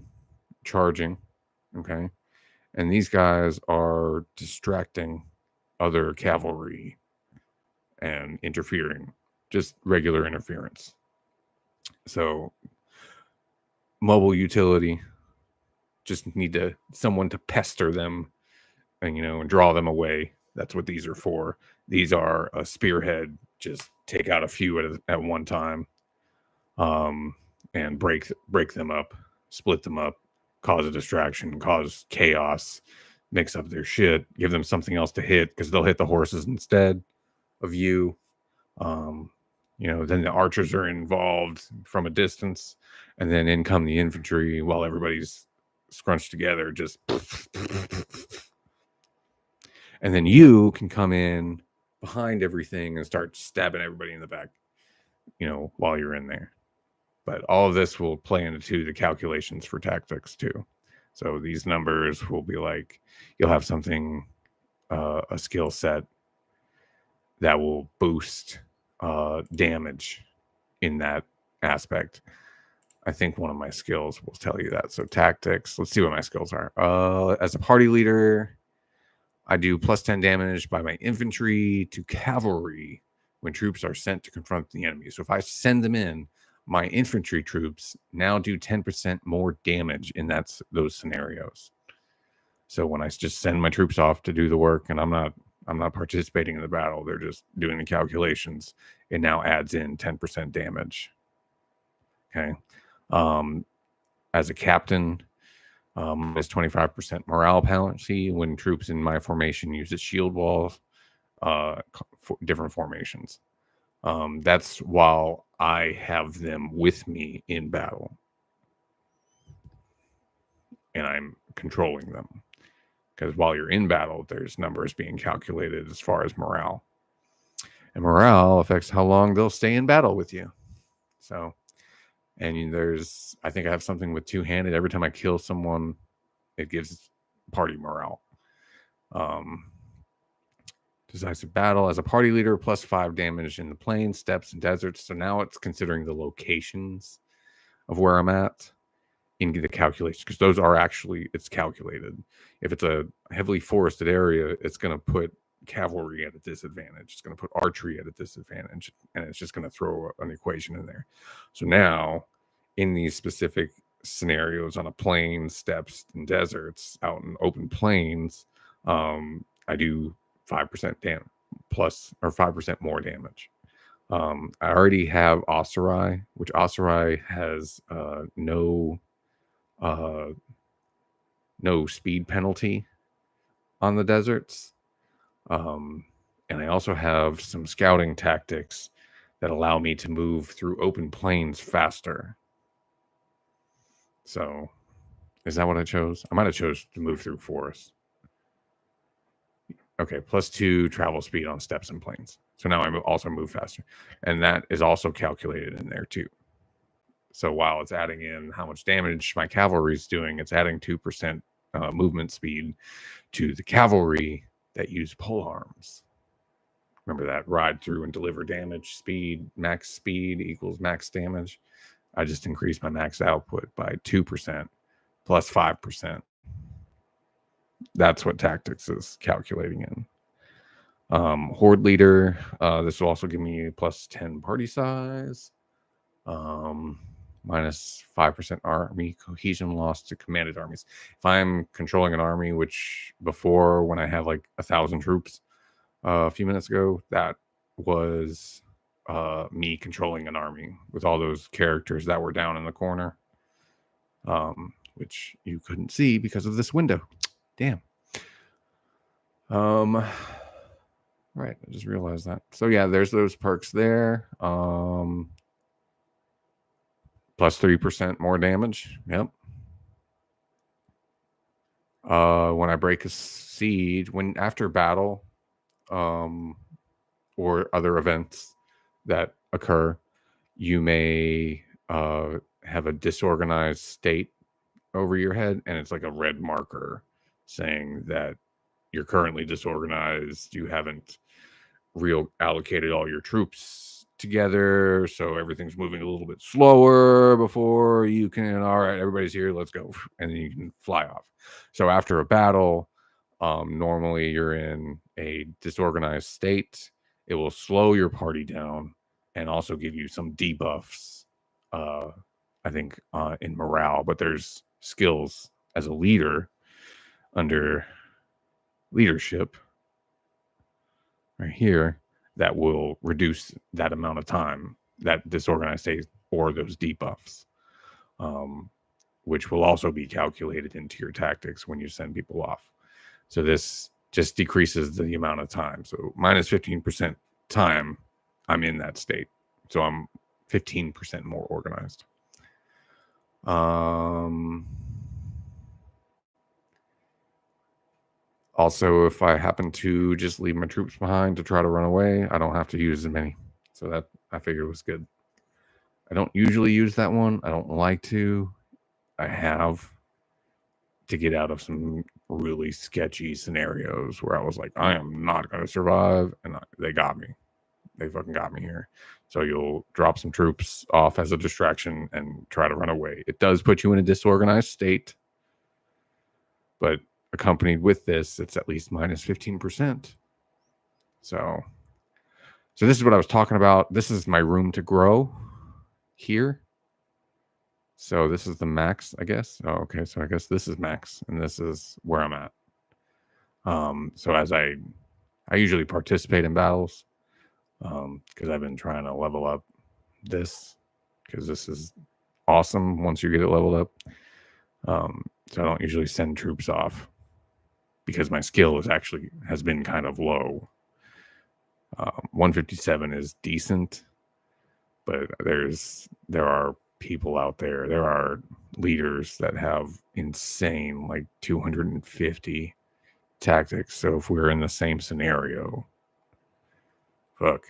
charging, okay? And these guys are distracting other cavalry and interfering, just regular interference. So mobile utility, just need someone to pester them and draw them away. That's what these are for. These are a spearhead, just take out a few at one time, and break them up, split them up, cause a distraction, cause chaos, mix up their shit, give them something else to hit because they'll hit the horses instead of you. Then the archers are involved from a distance, and then in come the infantry while everybody's scrunched together, just and then you can come in behind everything and start stabbing everybody in the back, while you're in there. But all of this will play into the calculations for tactics too. So these numbers will be like, you'll have something, a skill set that will boost damage in that aspect. I think one of my skills will tell you that. So tactics, let's see what my skills are. As a party leader, I do plus 10 damage by my infantry to cavalry when troops are sent to confront the enemy. So if I send them in, my infantry troops now do 10% more damage in those scenarios. So when I just send my troops off to do the work and I'm not participating in the battle, they're just doing the calculations, it now adds in 10% damage. Okay. As a captain, there's 25% morale penalty when troops in my formation use a shield wall, different formations. That's while I have them with me in battle and I'm controlling them. Because while you're in battle, there's numbers being calculated as far as morale. And morale affects how long they'll stay in battle with you. So, and I think I have something with two-handed. Every time I kill someone, it gives party morale. Decisive battle as a party leader, plus 5 damage in the plains, steppes, and deserts. So now it's considering the locations of where I'm at in the calculation, because those are it's calculated. If it's a heavily forested area, it's going to put cavalry at a disadvantage. It's going to put archery at a disadvantage, and it's just going to throw an equation in there. So now, in these specific scenarios on a plain, steppes, and deserts, out in open plains, I do 5% damage plus, or 5% more damage. I already have Osiri, which Osiri has no speed penalty on the deserts. And I also have some scouting tactics that allow me to move through open plains faster. So is that what I chose? I might have chose to move through forests. Okay, +2 travel speed on steps and plains. So now I also move faster. And that is also calculated in there too. So while it's adding in how much damage my cavalry is doing, it's adding 2% movement speed to the cavalry that use pole arms. Remember that ride through and deliver damage max speed equals max damage. I just increased my max output by 2% plus 5%. That's what tactics is calculating in. Horde leader. This will also give me +10 party size. Minus 5% army cohesion loss to commanded armies. If I'm controlling an army, which before when I had like 1,000 troops a few minutes ago, that was me controlling an army with all those characters that were down in the corner, which you couldn't see because of this window. Damn. Right, I just realized that. So yeah, there's those perks there. +3% more damage. Yep. When I break a siege, after battle, or other events that occur, you may have a disorganized state over your head, and it's like a red marker saying that you're currently disorganized. You haven't allocated all your troops together, so everything's moving a little bit slower before you can. All right, everybody's here, let's go, and then you can fly off. So after a battle, normally you're in a disorganized state. It will slow your party down and also give you some debuffs. I think in morale, but there's skills as a leader under leadership right here that will reduce that amount of time, that disorganized state or those debuffs, which will also be calculated into your tactics when you send people off. So this just decreases the amount of time. So minus 15% time, I'm in that state. So I'm 15% more organized. Also, if I happen to just leave my troops behind to try to run away, I don't have to use as many. So that I figured was good. I don't usually use that one. I don't like to. I have to get out of some really sketchy scenarios where I was like, I am not going to survive. And they got me. They fucking got me here. So you'll drop some troops off as a distraction and try to run away. It does put you in a disorganized state. But accompanied with this, it's at least minus 15%. So this is what I was talking about. This is my room to grow here. So this is the max, I guess. Oh, okay. So I guess this is max, and this is where I'm at. So as I usually participate in battles, because I've been trying to level up this, because this is awesome once you get it leveled up. So I don't usually send troops off because my skill has been kind of low. 157 is decent, but there are people out there. There are leaders that have insane, like 250 tactics. So if we're in the same scenario, fuck.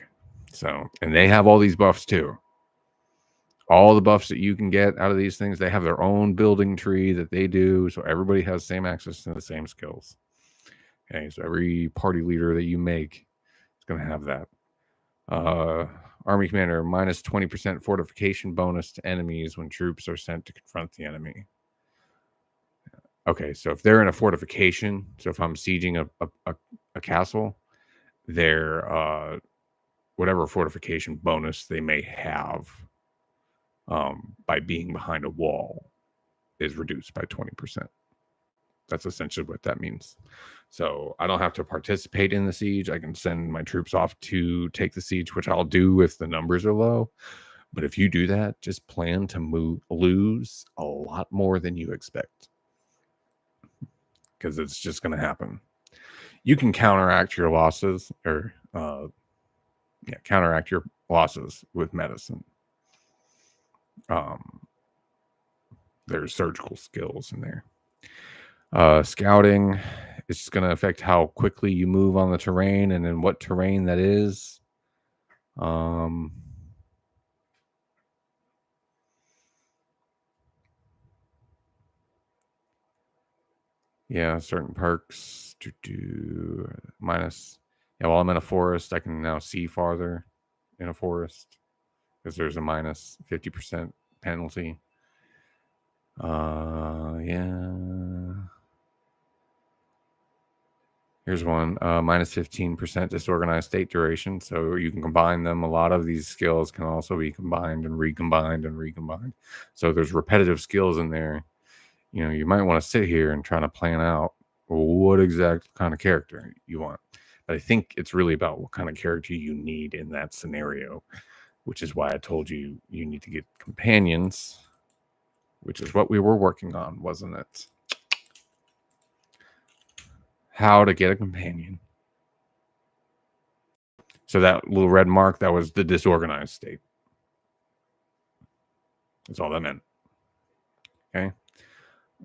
So, and they have all these buffs too. All the buffs that you can get out of these things, they have their own building tree that they do. So everybody has same access to the same skills. Okay, so every party leader that you make is going to have that. Army commander, minus 20% fortification bonus to enemies when troops are sent to confront the enemy. Okay, so if they're in a fortification, so if I'm sieging a castle, their whatever fortification bonus they may have by being behind a wall is reduced by 20%. That's essentially what that means. So I don't have to participate in the siege. I can send my troops off to take the siege, which I'll do if the numbers are low. But if you do that, just plan to lose a lot more than you expect, because it's just going to happen. You can counteract your losses counteract your losses with medicine. there's surgical skills in there. Scouting is going to affect how quickly you move on the terrain and in what terrain that is. Yeah, certain perks to do minus. Yeah, while I'm in a forest, I can now see farther in a forest because there's a minus 50% penalty. Yeah. Here's one, minus 15% disorganized state duration. So you can combine them. A lot of these skills can also be combined and recombined and recombined. So there's repetitive skills in there. You know, you might want to sit here and try to plan out what exact kind of character you want. But I think it's really about what kind of character you need in that scenario, which is why I told you you need to get companions, which is what we were working on, wasn't it? How to get a companion. So that little red mark, that was the disorganized state. That's all that meant. Okay.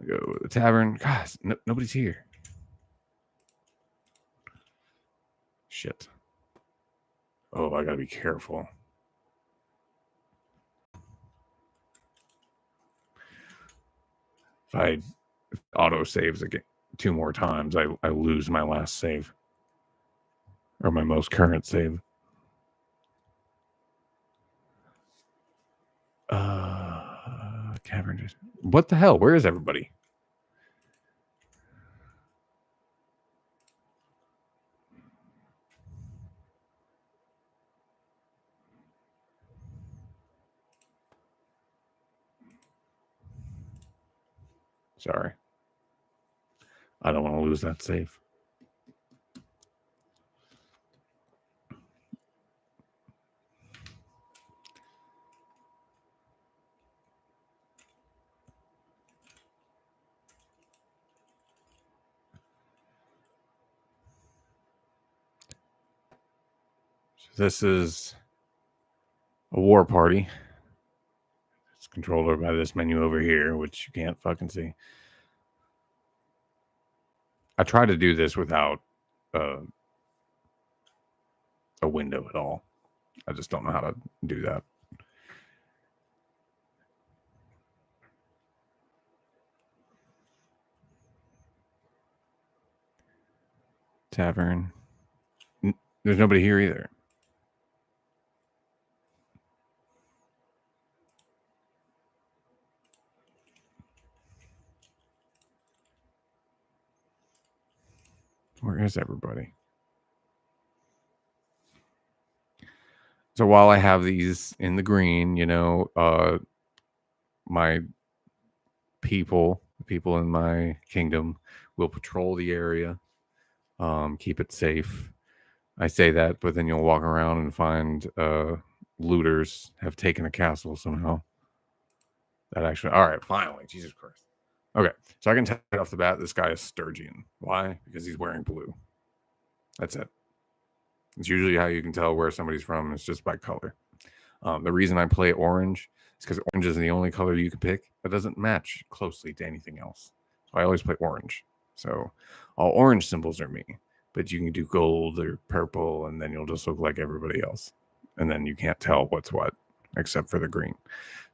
I go to the tavern. Guys, nobody's here. Shit. Oh, I gotta be careful. If I auto saves again 2 more times, I lose my last save. Or my most current save. Cavern. What the hell? Where is everybody? Sorry. I don't want to lose that save. So this is a war party. It's controlled by this menu over here, which you can't fucking see. I try to do this without a window at all. I just don't know how to do that. Tavern. There's nobody here either. Where is everybody? So while I have these in the green, you know, my people in my kingdom will patrol the area, keep it safe. I say that, but then you'll walk around and find looters have taken a castle somehow. That actually, all right, finally, Jesus Christ. Okay, so I can tell right off the bat this guy is Sturgian. Why? Because he's wearing blue. That's it. It's usually how you can tell where somebody's from. It's just by color. The reason I play orange is because orange is the only color you can pick that doesn't match closely to anything else. So I always play orange. So all orange symbols are me, but you can do gold or purple, and then you'll just look like everybody else. And then you can't tell what's what except for the green.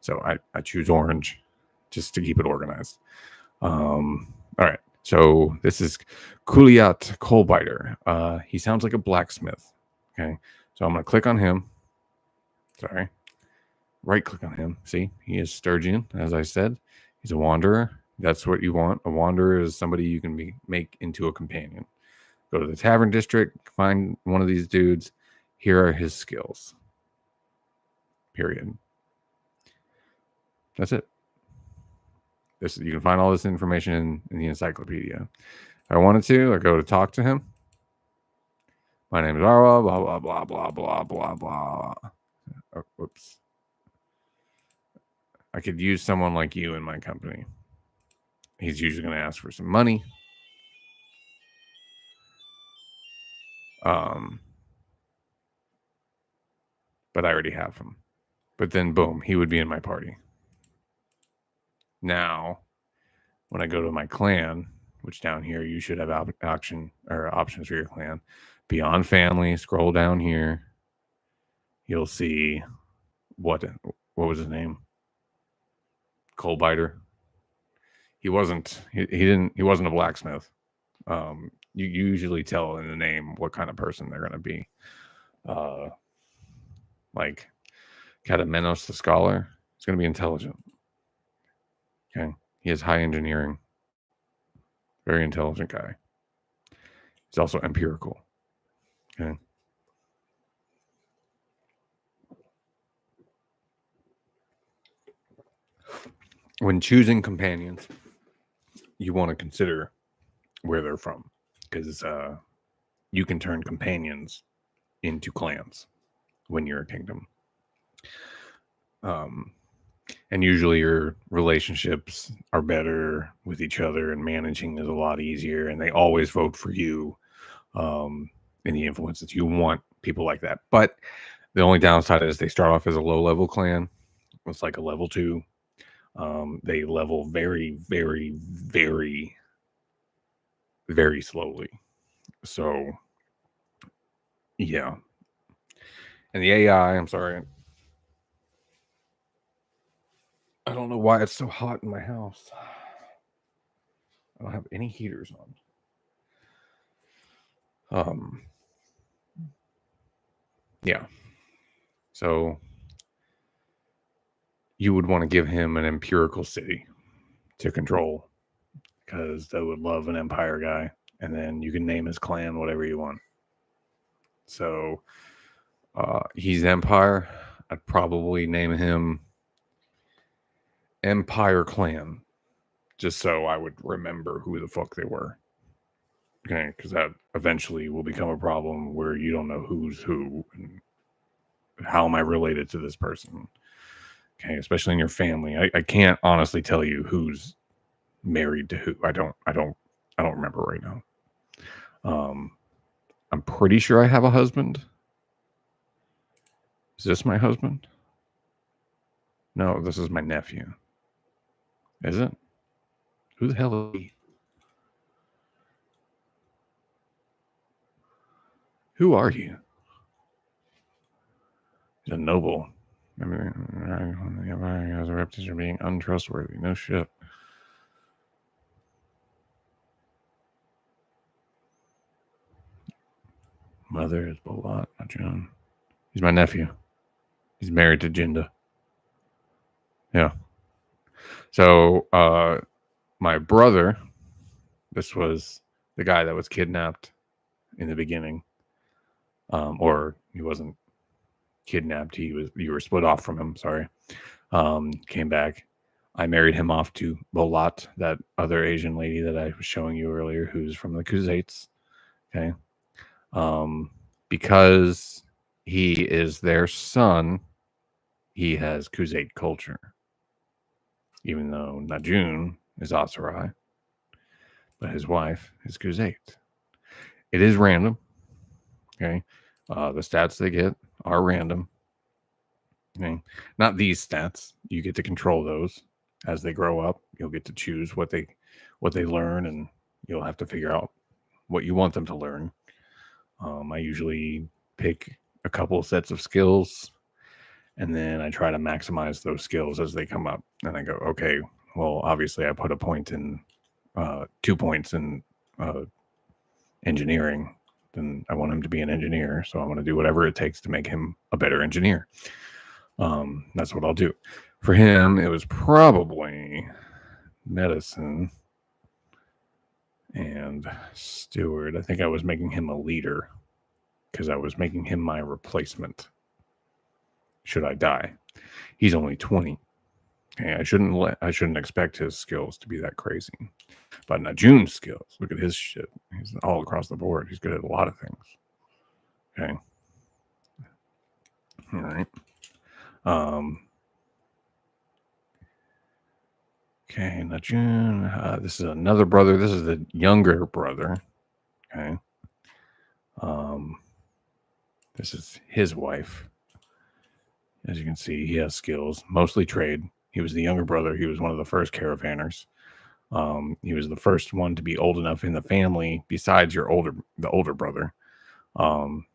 So I choose orange just to keep it organized. All right. So this is Kuliat Coalbiter. He sounds like a blacksmith. Okay. So I'm going to click on him. Sorry. Right click on him. See, he is Sturgian, as I said. He's a wanderer. That's what you want. A wanderer is somebody you can make into a companion. Go to the tavern district, find one of these dudes. Here are his skills. Period. That's it. You can find all this information in the encyclopedia. If I wanted to, I go to talk to him. My name is Arwa, blah, blah, blah, blah, blah, blah, blah. Oh, whoops. I could use someone like you in my company. He's usually going to ask for some money. But I already have him. But then, boom, he would be in my party. Now, when I go to my clan, which down here you should have options for your clan. Beyond family, scroll down here. You'll see what was his name? Coalbiter. He wasn't a blacksmith. You usually tell in the name what kind of person they're going to be. Like Catamenos the scholar, he's going to be intelligent. Okay, he has high engineering. Very intelligent guy. He's also empirical. Okay. When choosing companions, you want to consider where they're from, because you can turn companions into clans when you're a kingdom. And usually your relationships are better with each other, and managing is a lot easier, and they always vote for you in the influences. You want people like that. But the only downside is they start off as a low-level clan. It's like a level 2. They level very, very, very, very slowly. So, yeah. And the AI, I'm sorry, I don't know why it's so hot in my house. I don't have any heaters on. Yeah. So you would want to give him an empirical city to control, because they would love an empire guy, and then you can name his clan whatever you want. So he's empire. I'd probably name him Empire Clan, just so I would remember who the fuck they were. Okay, because that eventually will become a problem where you don't know who's who and how am I related to this person. Okay, especially in your family. I can't honestly tell you who's married to who. I don't remember right now. I'm pretty sure I have a husband. Is this my husband? No, this is my nephew. Is it? Who the hell is he? Who are you? He's a noble. I mean, has a reputation of being untrustworthy. No shit. Mother is Bolat, not John. He's my nephew. He's married to Jinda. Yeah. So, my brother, this was the guy that was kidnapped in the beginning. Or he wasn't kidnapped. You were split off from him. Sorry. Came back. I married him off to Bolat, that other Asian lady that I was showing you earlier, who's from the Khuzaits. Okay. Because he is their son, he has Khuzait culture. Even though Najun is Asarai, but his wife is Khuzait. It is random. Okay. The stats they get are random. Okay. Not these stats. You get to control those as they grow up. You'll get to choose what they learn, and you'll have to figure out what you want them to learn. I usually pick a couple sets of skills, and then I try to maximize those skills as they come up. And I go, okay, well, obviously I put a point in 2 points in engineering. Then I want him to be an engineer, so I want to do whatever it takes to make him a better engineer. That's what I'll do. For him, it was probably medicine and steward. I think I was making him a leader because I was making him my replacement should I die. He's only 20. Okay, I shouldn't expect his skills to be that crazy. But Najun's skills, look at his shit. He's all across the board. He's good at a lot of things. Okay. All right. Okay, Najun. This is another brother. This is the younger brother. Okay. This is his wife. As you can see, he has skills, mostly trade. He was the younger brother. He was one of the first caravanners. He was the first one to be old enough in the family, besides the older brother.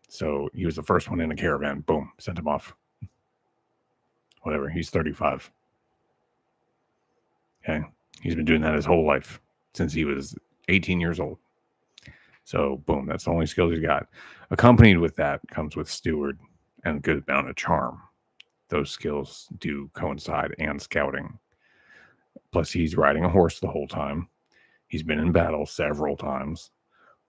So he was the first one in a caravan. Boom, sent him off. Whatever. He's 35. Okay, he's been doing that his whole life since he was 18 years old. So boom, that's the only skills he's got. Accompanied with that comes with steward and a good amount of charm. Those skills do coincide, and scouting. Plus, he's riding a horse the whole time. He's been in battle several times.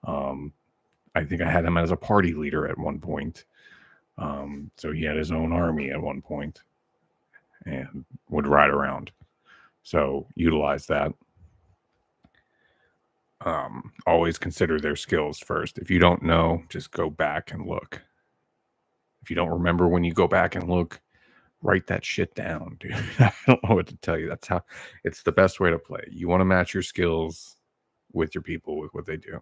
I think I had him as a party leader at one point. So he had his own army at one point and would ride around. So utilize that. Always consider their skills first. If you don't know, just go back and look. If you don't remember when you go back and look, write that shit down, dude. I don't know what to tell you. That's how it's the best way to play. You want to match your skills with your people, with what they do.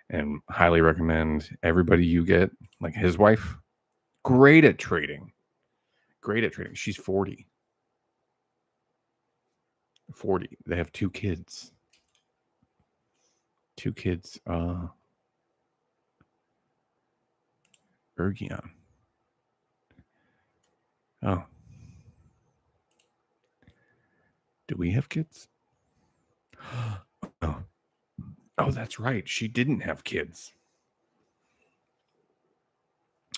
And highly recommend everybody you get, like his wife, great at trading. Great at trading. She's 40. 40. They have 2 kids. 2 kids. Ergion. Oh. Do we have kids? Oh. Oh, that's right. She didn't have kids.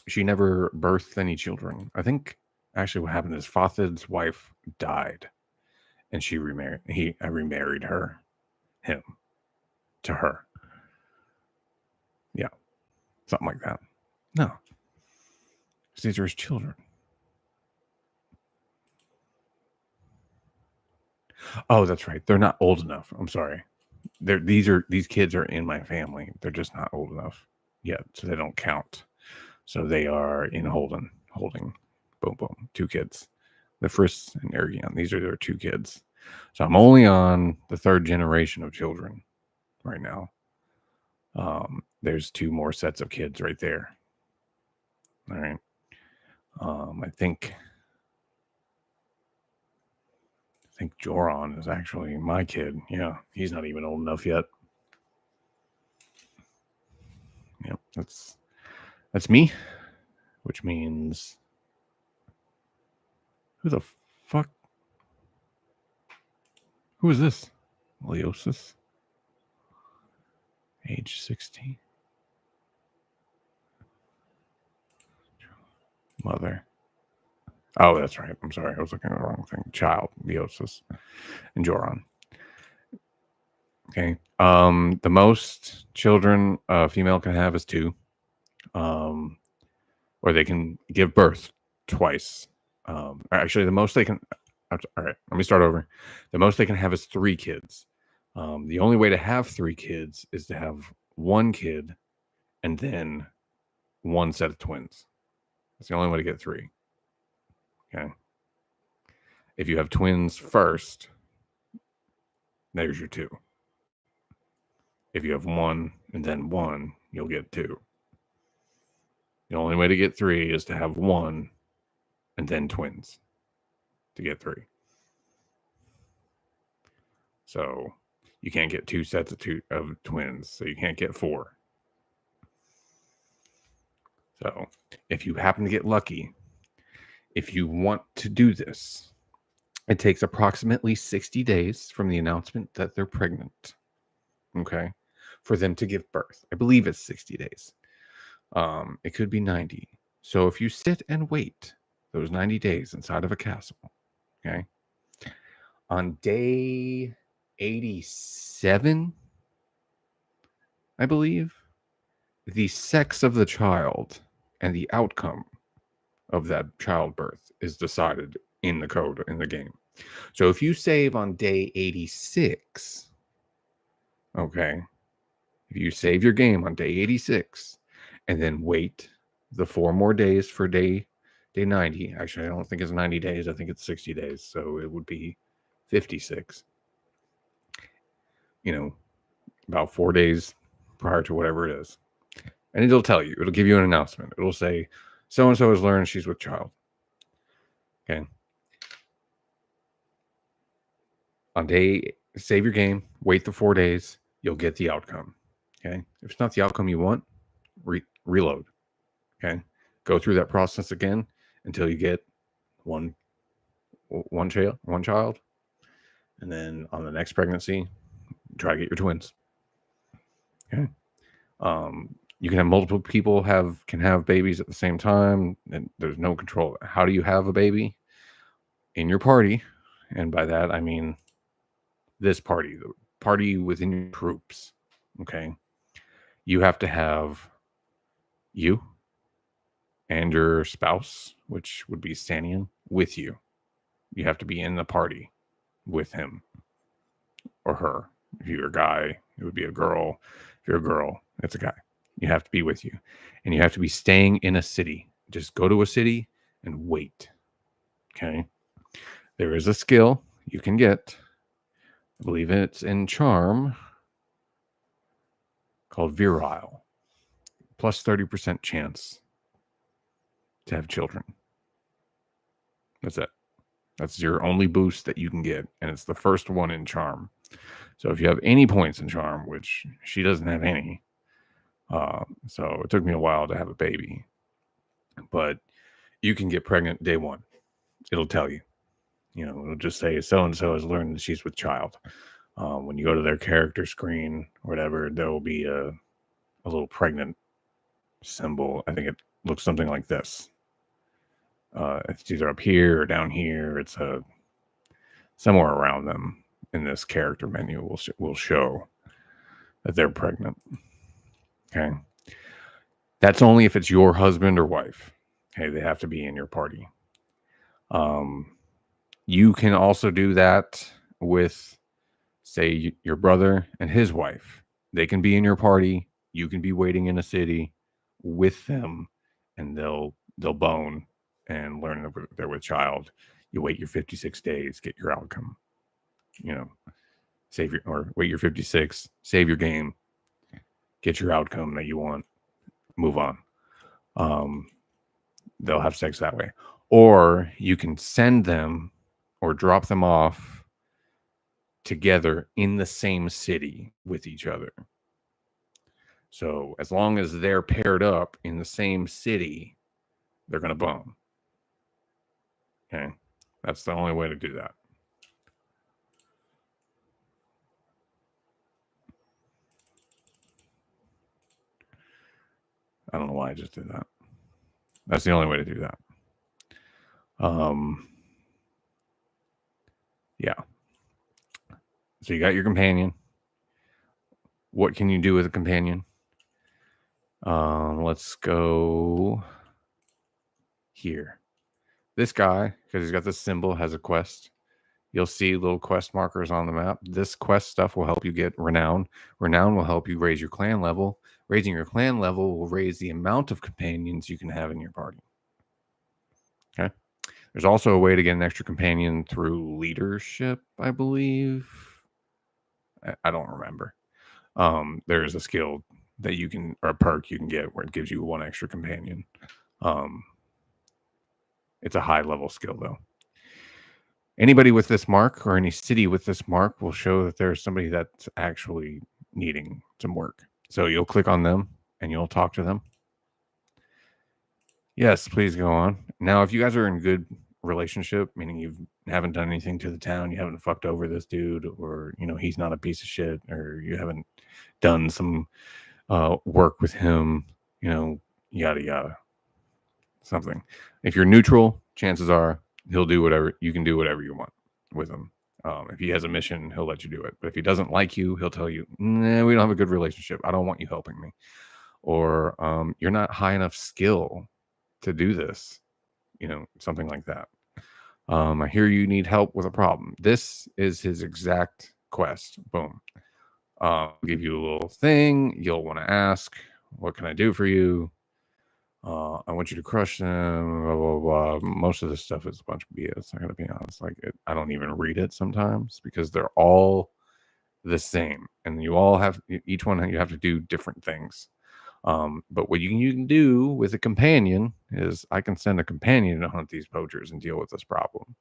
She never birthed any children. I think actually what happened is Fothid's wife died and she remarried. I remarried him to her. Yeah. Something like that. No. These are his children. Oh, that's right. They're not old enough. I'm sorry. These kids are in my family. They're just not old enough yet, so they don't count. So they are in holding. Boom, boom. 2 kids. The Friss and Ergion. These are their 2 kids. So I'm only on the 3rd generation of children right now. There's 2 more sets of kids right there. All right. I think Joron is actually my kid. Yeah, he's not even old enough yet. Yeah, that's me, which means who the fuck? Who is this? Leosis. Age 16. Mother. Oh, that's right. I'm sorry. I was looking at the wrong thing. Child, Leosis, and Joron. Okay. The most children a female can have is 2. Or they can give birth twice. Actually, the most they can. All right, let me start over. The most they can have is 3 kids. The only way to have 3 kids is to have 1 kid and then 1 set of twins. That's the only way to get 3. Okay. If you have twins first, there's your 2. If you have 1 and then 1, you'll get 2. The only way to get 3 is to have 1 and then twins to get 3. So you can't get 2 sets of twins, so you can't get 4. So if you happen to get lucky, if you want to do this, it takes approximately 60 days from the announcement that they're pregnant, okay, for them to give birth. I believe it's 60 days. It could be 90. So if you sit and wait those 90 days inside of a castle, okay, on day 87, I believe, the sex of the child and the outcome of that childbirth is decided in the code in the game. So if you save on day 86, okay, if you save your game on day 86 and then wait the 4 more days for day 90, actually I don't think it's 90 days, I think it's 60 days, so it would be 56. About 4 days prior to whatever it is. And it'll tell you, it'll give you an announcement. It'll say, so-and-so has learned she's with child. Okay. On day, save your game, wait the 4 days, you'll get the outcome. Okay. If it's not the outcome you want, reload. Okay. Go through that process again until you get one child. And then on the next pregnancy, try to get your twins. Okay. You can have multiple people can have babies at the same time, and there's no control. How do you have a baby? In your party. And by that, I mean this party, the party within your troops. Okay. You have to have you and your spouse, which would be Sanian, with you. You have to be in the party with him or her. If you're a guy, it would be a girl. If you're a girl, it's a guy. You have to be with you. And you have to be staying in a city. Just go to a city and wait. Okay. There is a skill you can get. I believe it's in Charm called Virile. Plus 30% chance to have children. That's it. That's your only boost that you can get. And it's the first one in Charm. So if you have any points in Charm, which she doesn't have any, so it took me a while to have a baby, but you can get pregnant day one. It'll tell you, it'll just say so-and-so has learned that she's with child. When you go to their character screen or whatever, there will be a little pregnant symbol. I think it looks something like this. It's either up here or down here. It's somewhere around them in this character menu will show that they're pregnant. Okay. That's only if it's your husband or wife. Okay. They have to be in your party. You can also do that with, say, your brother and his wife. They can be in your party. You can be waiting in a city with them, and they'll bone and learn that they're with child. You wait your 56 days, get your outcome. Wait your 56, save your game, get your outcome that you want, move on. They'll have sex that way. Or you can send them or drop them off together in the same city with each other. So as long as they're paired up in the same city, they're going to bone. Okay. That's the only way to do that. I don't know why I just did that. That's the only way to do that. Yeah. So you got your companion. What can you do with a companion? Let's go here. This guy, because he's got this symbol, has a quest. You'll see little quest markers on the map. This quest stuff will help you get renown. Renown will help you raise your clan level. Raising your clan level will raise the amount of companions you can have in your party. Okay. There's also a way to get an extra companion through leadership, I believe. I don't remember. There's a skill that you can, or a perk you can get where it gives you one extra companion. It's a high level skill though. Anybody with this mark or any city with this mark will show that there's somebody that's actually needing some work. So you'll click on them and you'll talk to them. Yes, please go on. Now, if you guys are in good relationship, meaning you haven't done anything to the town, you haven't fucked over this dude, or he's not a piece of shit, or you haven't done some work with him, yada yada, something. If you're neutral, chances are he'll do whatever. You can do whatever you want with him. If he has a mission, he'll let you do it. But if he doesn't like you, he'll tell you, "Nah, we don't have a good relationship. I don't want you helping me," or "You're not high enough skill to do this," something like that. I hear you need help with a problem. This is his exact quest. Boom. I'll give you a little thing. You'll want to ask, "What can I do for you?" I want you to crush them, blah, blah, blah. Most of this stuff is a bunch of BS. I gotta be honest. I don't even read it sometimes because they're all the same. And each one, you have to do different things. But what you can do with a companion is I can send a companion to hunt these poachers and deal with this problem.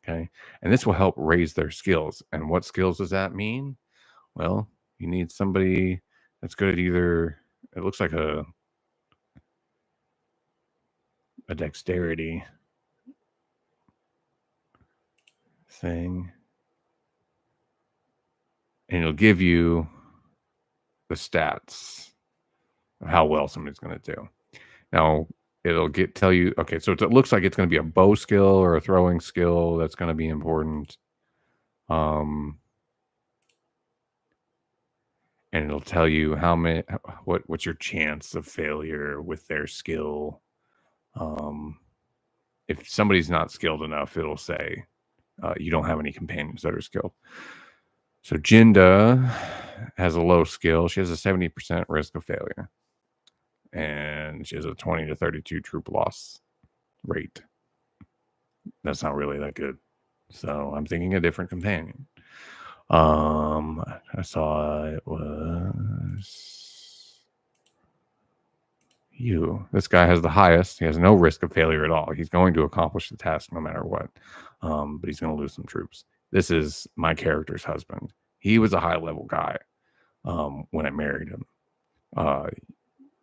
Okay. And this will help raise their skills. And what skills does that mean? Well, you need somebody that's good at either, it looks like a dexterity thing. And it'll give you the stats of how well somebody's going to do. Now, it'll tell you, okay, so it looks like it's going to be a bow skill or a throwing skill that's going to be important. And it'll tell you how many, what's your chance of failure with their skill. If somebody's not skilled enough, it'll say you don't have any companions that are skilled. So Jinda has a low skill. She has a 70% risk of failure. And she has a 20 to 32 troop loss rate. That's not really that good. So I'm thinking a different companion. I saw it was you. This guy has the highest. He has no risk of failure at all. He's going to accomplish the task no matter what. But he's going to lose some troops. This is my character's husband. He was a high level guy when I married him.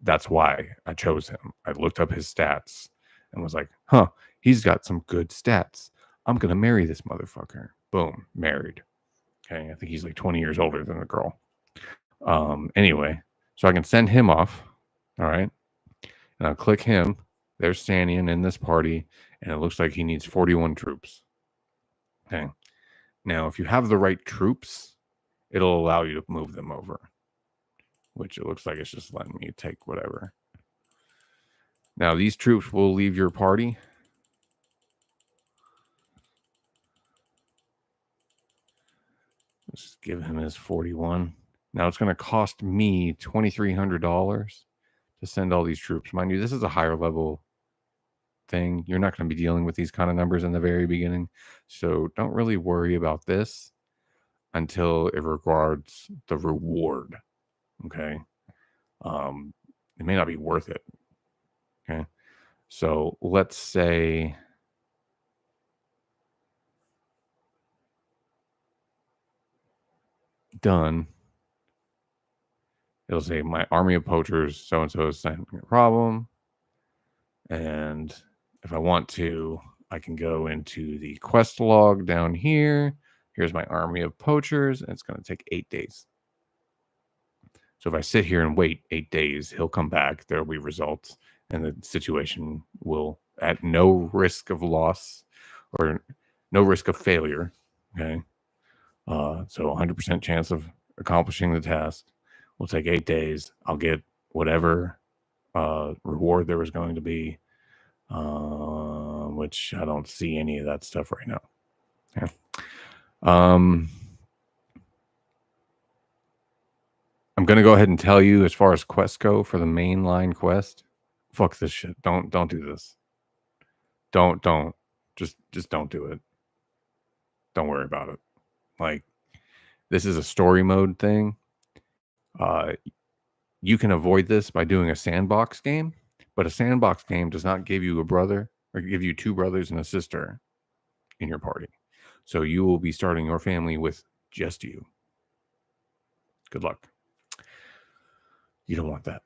That's why I chose him. I looked up his stats and was like, huh, he's got some good stats. I'm going to marry this motherfucker. Boom, married. Okay, I think he's like 20 years older than the girl. Anyway, so I can send him off. All right. And I'll click him. There's Sanian in this party. And it looks like he needs 41 troops. Okay. Now, if you have the right troops, it'll allow you to move them over. Which it looks like it's just letting me take whatever. Now, these troops will leave your party. Let's give him his 41. Now, it's going to cost me $2,300 to send all these troops. Mind you, this is a higher level thing. You're not going to be dealing with these kind of numbers in the very beginning. So don't really worry about this until it regards the reward. Okay. It may not be worth it. Okay. So let's say done. It'll say my army of poachers, so-and-so is sending a problem. And if I want to, I can go into the quest log down here. Here's my army of poachers, and it's going to take 8 days. So if I sit here and wait 8 days, he'll come back. There will be results, and the situation will, at no risk of loss or no risk of failure. Okay. So 100% chance of accomplishing the task. Will take 8 days. I'll get whatever reward there was going to be, which I don't see any of that stuff right now. Yeah. I'm going to go ahead and tell you as far as quests go for the mainline quest. Fuck this shit. Don't do this. Don't. Just don't do it. Don't worry about it. Like, this is a story mode thing. You can avoid this by doing a sandbox game, but a sandbox game does not give you a brother or give you 2 brothers and a sister in your party. So you will be starting your family with just you. Good luck. You don't want that.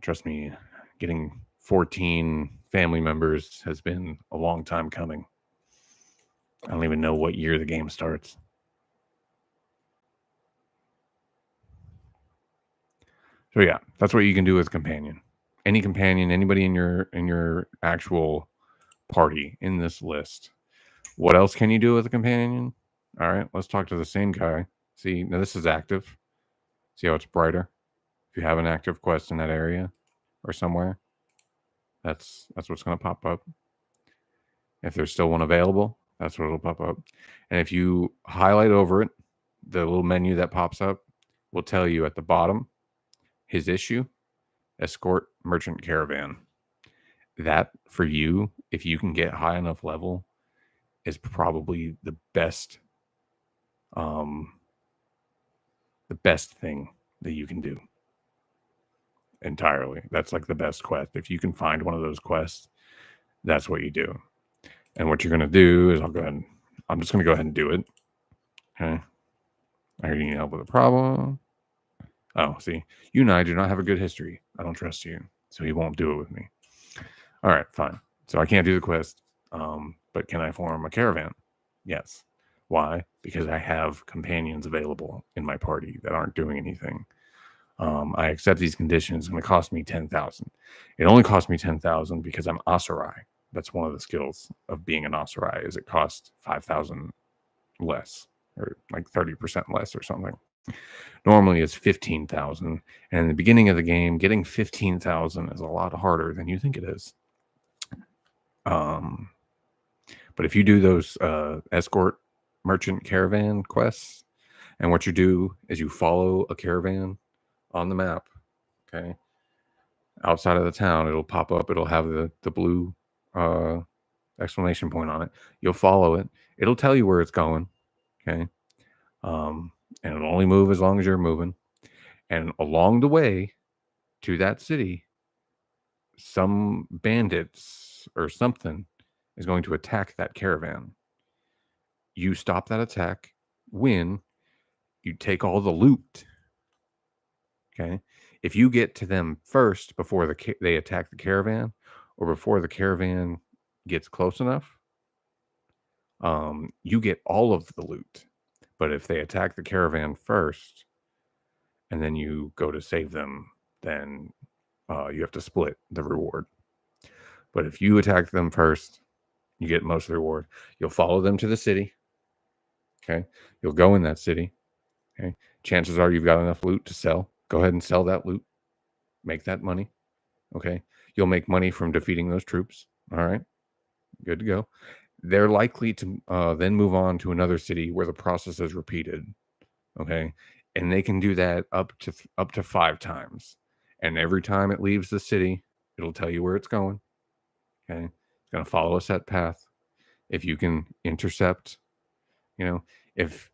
Trust me, getting 14 family members has been a long time coming. I don't even know what year the game starts. So yeah, that's what you can do with companion. Any companion, anybody in your actual party in this list. What else can you do with a companion? All right, let's talk to the same guy. See, now this is active. See how it's brighter? If you have an active quest in that area or somewhere, that's what's going to pop up. If there's still one available, that's what it'll pop up. And if you highlight over it, the little menu that pops up will tell you at the bottom, his issue, escort merchant caravan. That for you, if you can get high enough level, is probably the best thing that you can do entirely. That's like the best quest. If you can find one of those quests, that's what you do. And what you're going to do is I'm just going to go ahead and do it. Okay. I heard you need help with a problem. Oh, see, you and I do not have a good history. I don't trust you, so he won't do it with me. All right, fine. So I can't do the quest. But can I form a caravan? Yes. Why? Because I have companions available in my party that aren't doing anything. I accept these conditions. It's going to cost me 10,000. It only cost me 10,000 because I'm Asurai. That's one of the skills of being an Asurai. Is it costs 5,000 less, or like 30% less, or something. Normally, it's 15,000, and in the beginning of the game, getting 15,000 is a lot harder than you think it is. But if you do those escort merchant caravan quests, and what you do is you follow a caravan on the map, okay, outside of the town, it'll pop up. It'll have the blue exclamation point on it. You'll follow it. It'll tell you where it's going, okay, and it'll only move as long as you're moving. And along the way to that city, some bandits or something is going to attack that caravan. You stop that attack, win, you take all the loot. Okay. If you get to them first before they attack the caravan, or before the caravan gets close enough, you get all of the loot. But if they attack the caravan first and then you go to save them, then you have to split the reward. But if you attack them first, you get most of the reward. You'll follow them to the city. Okay. You'll go in that city. Okay. Chances are you've got enough loot to sell. Go ahead and sell that loot. Make that money. Okay. You'll make money from defeating those troops. All right. Good to go. They're likely to then move on to another city where the process is repeated. Okay. And they can do that up to 5 times. And every time it leaves the city, it'll tell you where it's going. Okay. It's going to follow a set path. If you can intercept, if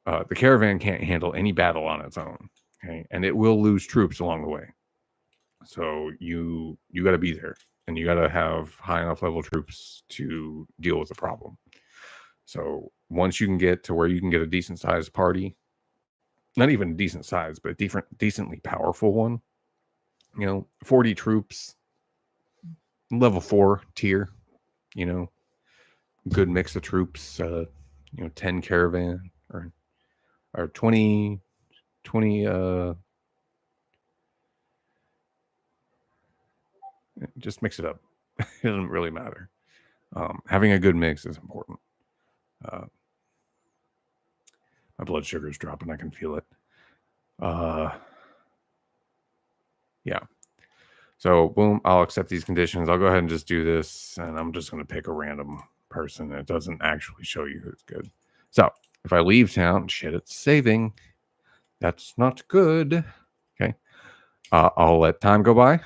the caravan can't handle any battle on its own, okay, and it will lose troops along the way. So you got to be there, and you got to have high enough level troops to deal with the problem. So once you can get to where you can get a decent sized party, not even a decent size, but a decently powerful one, 40 troops, level 4 tier, good mix of troops, 10 caravan or 20 just mix it up. It doesn't really matter. Having a good mix is important. My blood sugar is dropping. I can feel it. Yeah. So boom, I'll accept these conditions. I'll go ahead and just do this, and I'm just going to pick a random person. It doesn't actually show you who's good. So if I leave town, shit, it's saving. That's not good. Okay. I'll let time go by.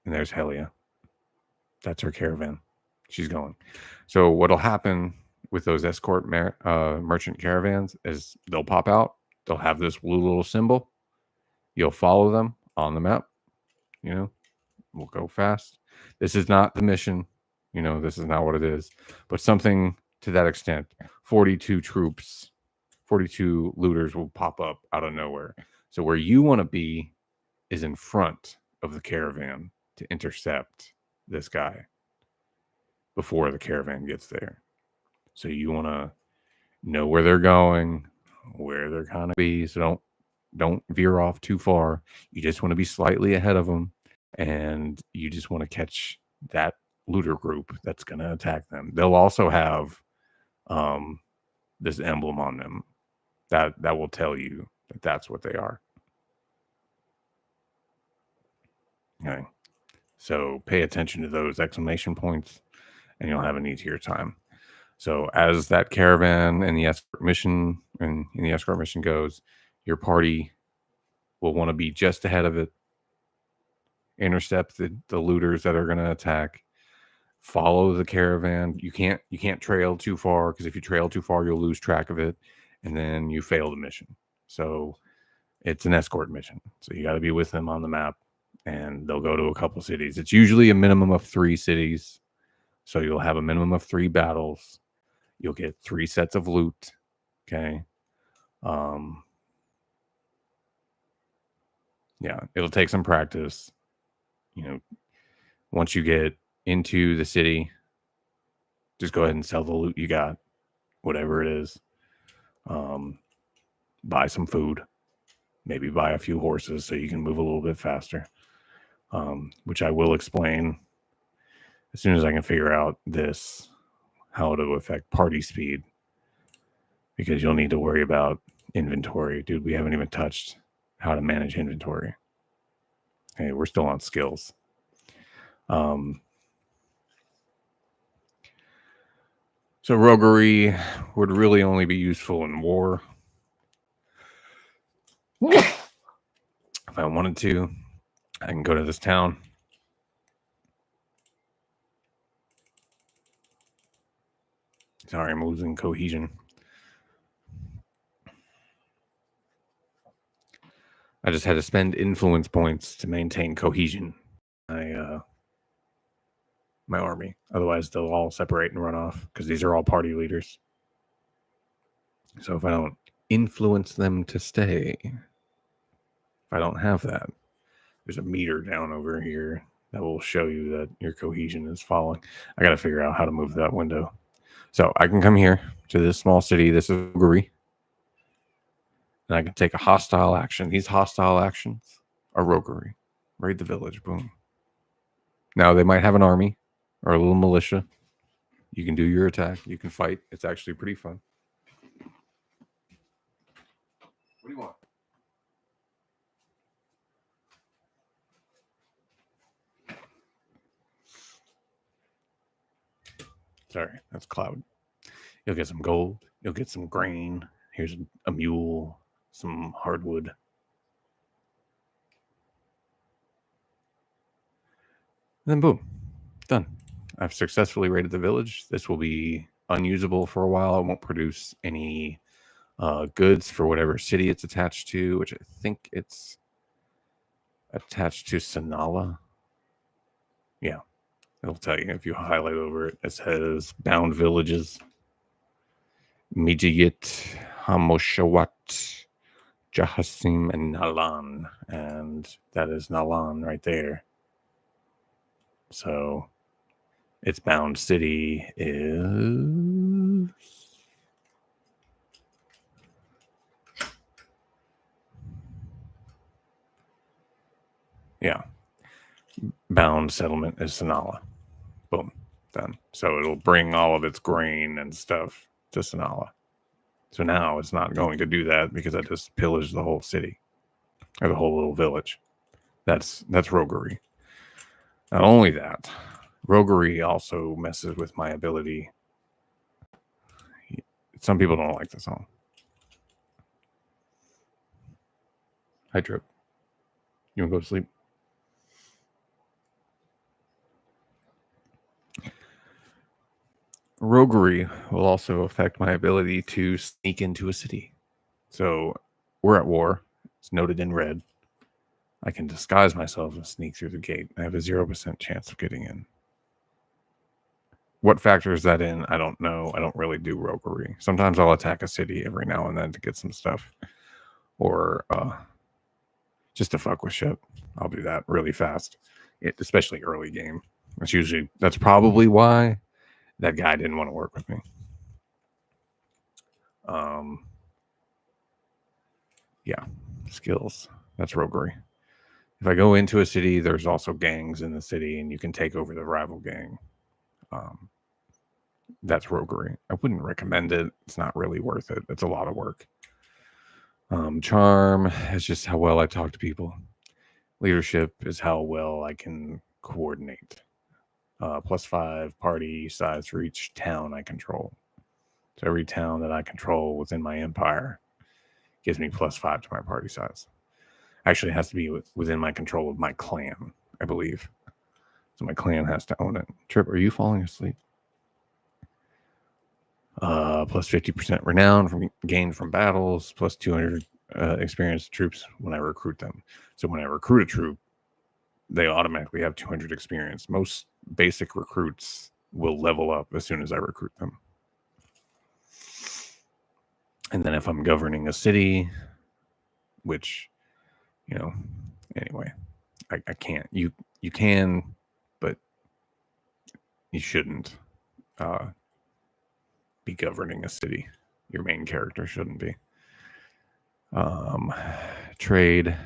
And there's Helia. That's her caravan. She's going. So what'll happen with those escort merchant caravans is they'll pop out. They'll have this blue little symbol. You'll follow them on the map. We'll go fast. This is not the mission. This is not what it is. But something to that extent. 42 troops, 42 looters will pop up out of nowhere. So where you want to be is in front of the caravan to intercept this guy before the caravan gets there. So you want to know where they're going, where they're going to be. So don't veer off too far. You just want to be slightly ahead of them, and you just want to catch that looter group that's going to attack them. They'll also have this emblem on them that will tell you that that's what they are. Okay. So pay attention to those exclamation points, and you'll have an easier time. So as that caravan and the escort mission goes, your party will want to be just ahead of it, intercept the looters that are going to attack, follow the caravan. You can't trail too far, because if you trail too far, you'll lose track of it, and then you fail the mission. So it's an escort mission. So you got to be with them on the map and they'll go to a couple cities. It's usually a minimum of 3 cities. So you'll have a minimum of 3 battles. You'll get 3 sets of loot. Okay. Yeah, it'll take some practice. Once you get into the city, just go ahead and sell the loot you got, whatever it is. Buy some food, maybe buy a few horses so you can move a little bit faster, which I will explain as soon as I can figure out how it'll affect party speed, because you'll need to worry about inventory. Dude, we haven't even touched how to manage inventory. Hey, we're still on skills. So roguery would really only be useful in war. If I wanted to, I can go to this town. Sorry, I'm losing cohesion. I just had to spend influence points to maintain cohesion. My army. Otherwise, they'll all separate and run off, because these are all party leaders. So if I don't influence them to stay, if I don't have that, there's a meter down over here that will show you that your cohesion is falling. I got to figure out how to move that window. So I can come here to this small city. This is roguery. And I can take a hostile action. These hostile actions are roguery. Raid the village. Boom. Now, they might have an army or a little militia. You can do your attack. You can fight. It's actually pretty fun. What do you want? Sorry, that's Cloud. You'll get some gold. You'll get some grain. Here's a mule, some hardwood. And then boom, done. I've successfully raided the village. This will be unusable for a while. It won't produce any goods for whatever city it's attached to, which I think it's attached to Sanala. Yeah, it'll tell you if you highlight over it. It says bound villages. Mijiyit, Hamoshawat, Jahasim, and Nalan. And that is Nalan right there. So its bound city is... Yeah. Bound settlement is Sanala. Boom. Done. So it'll bring all of its grain and stuff to Sanala. So now it's not going to do that because I just pillaged the whole city or the whole little village. That's roguery. Not only that, roguery also messes with my ability. Some people don't like the song. Hi, Trip. You want to go to sleep? Roguery will also affect my ability to sneak into a city. So we're at war. It's noted in red. I can disguise myself and sneak through the gate. I have a 0% chance of getting in. What factors that in? I don't know. I don't really do roguery. Sometimes I'll attack a city every now and then to get some stuff. Or just to fuck with shit. I'll do that really fast. Especially early game. That's probably why that guy didn't want to work with me. Yeah. Skills. That's roguery. If I go into a city, there's also gangs in the city, and you can take over the rival gang. That's roguery. I wouldn't recommend it. It's not really worth it. It's a lot of work. Charm is just how well I talk to people. Leadership is how well I can coordinate. +5 party size for each town I control. So every town that I control within my empire gives me +5 to my party size. Actually, it has to be within my control of my clan, I believe. So my clan has to own it. Trip, are you falling asleep? +50% renown gained from battles, +200 experienced troops when I recruit them. So when I recruit a troop, they automatically have 200 experience. Most basic recruits will level up as soon as I recruit them. And then if I'm governing a city, which, anyway, I can't. You can, but you shouldn't be governing a city. Your main character shouldn't be. Trade.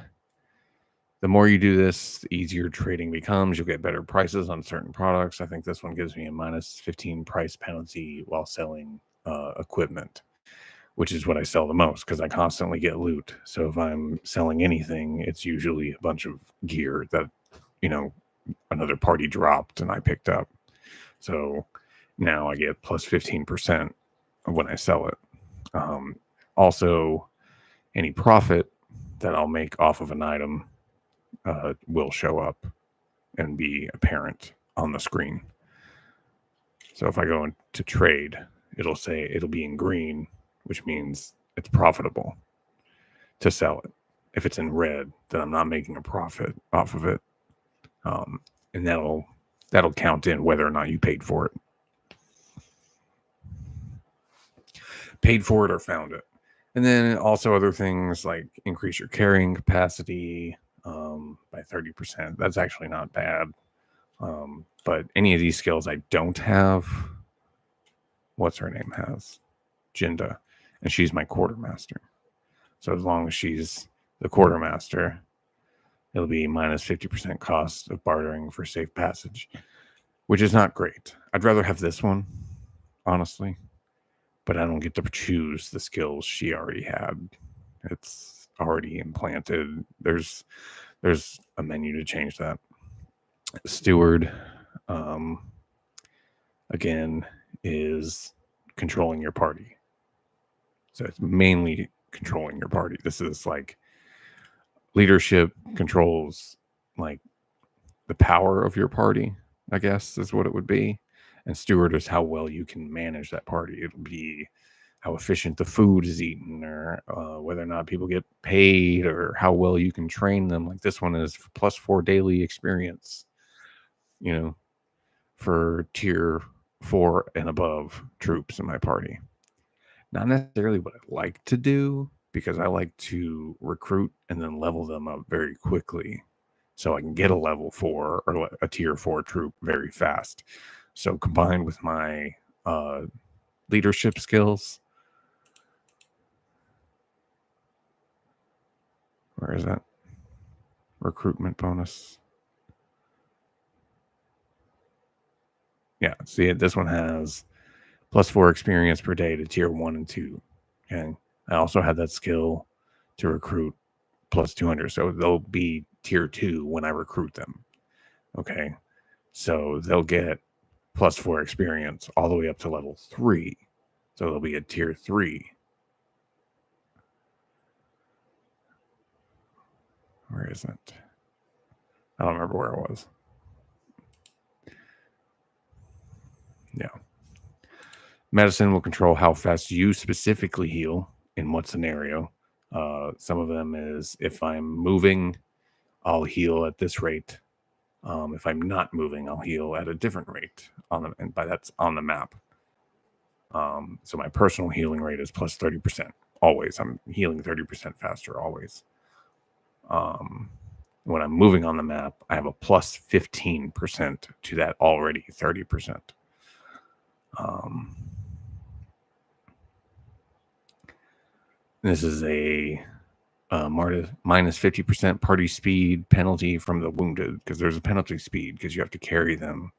The more you do this, the easier trading becomes. You'll get better prices on certain products. I think this one gives me a minus 15 price penalty while selling equipment, which is what I sell the most because I constantly get loot. So if I'm selling anything, it's usually a bunch of gear that, another party dropped and I picked up. So now I get plus 15% when I sell it. Also, any profit that I'll make off of an item will show up and be apparent on the screen. So if I go into trade, it'll be in green, which means it's profitable to sell it. If it's in red, then I'm not making a profit off of it. And that'll count in whether or not you paid for it. Paid for it or found it. And then also other things like increase your carrying capacity by 30%. That's actually not bad. But any of these skills I don't have, what's her name has? Jinda. And she's my quartermaster. So as long as she's the quartermaster, it'll be minus 50% cost of bartering for safe passage, which is not great. I'd rather have this one, honestly. But I don't get to choose the skills she already had. It's already implanted. There's a menu to change that. Steward, again, is controlling your party. So it's mainly controlling your party. This is like leadership controls like the power of your party, I guess is what it would be. And steward is how well you can manage that party. It'll be how efficient the food is eaten, or whether or not people get paid, or how well you can train them. Like this one is plus 4 daily experience, for tier 4 and above troops in my party. Not necessarily what I like to do, because I like to recruit and then level them up very quickly so I can get a level 4 or a tier 4 troop very fast. So combined with my leadership skills, where is that? Recruitment bonus. Yeah, see, this one has plus 4 experience per day to tier 1 and 2. Okay. I also had that skill to recruit plus 200. So they'll be tier 2 when I recruit them. Okay. So they'll get plus 4 experience all the way up to level 3. So they'll be a tier 3. Where is it? I don't remember where it was. Yeah. Medicine will control how fast you specifically heal in what scenario. Some of them is if I'm moving, I'll heal at this rate. If I'm not moving, I'll heal at a different rate and by that's on the map. So my personal healing rate is plus 30%. Always. I'm healing 30% faster, always. When I'm moving on the map, I have a plus 15% to that already 30%. This is a minus 50% party speed penalty from the wounded, because there's a penalty speed because you have to carry them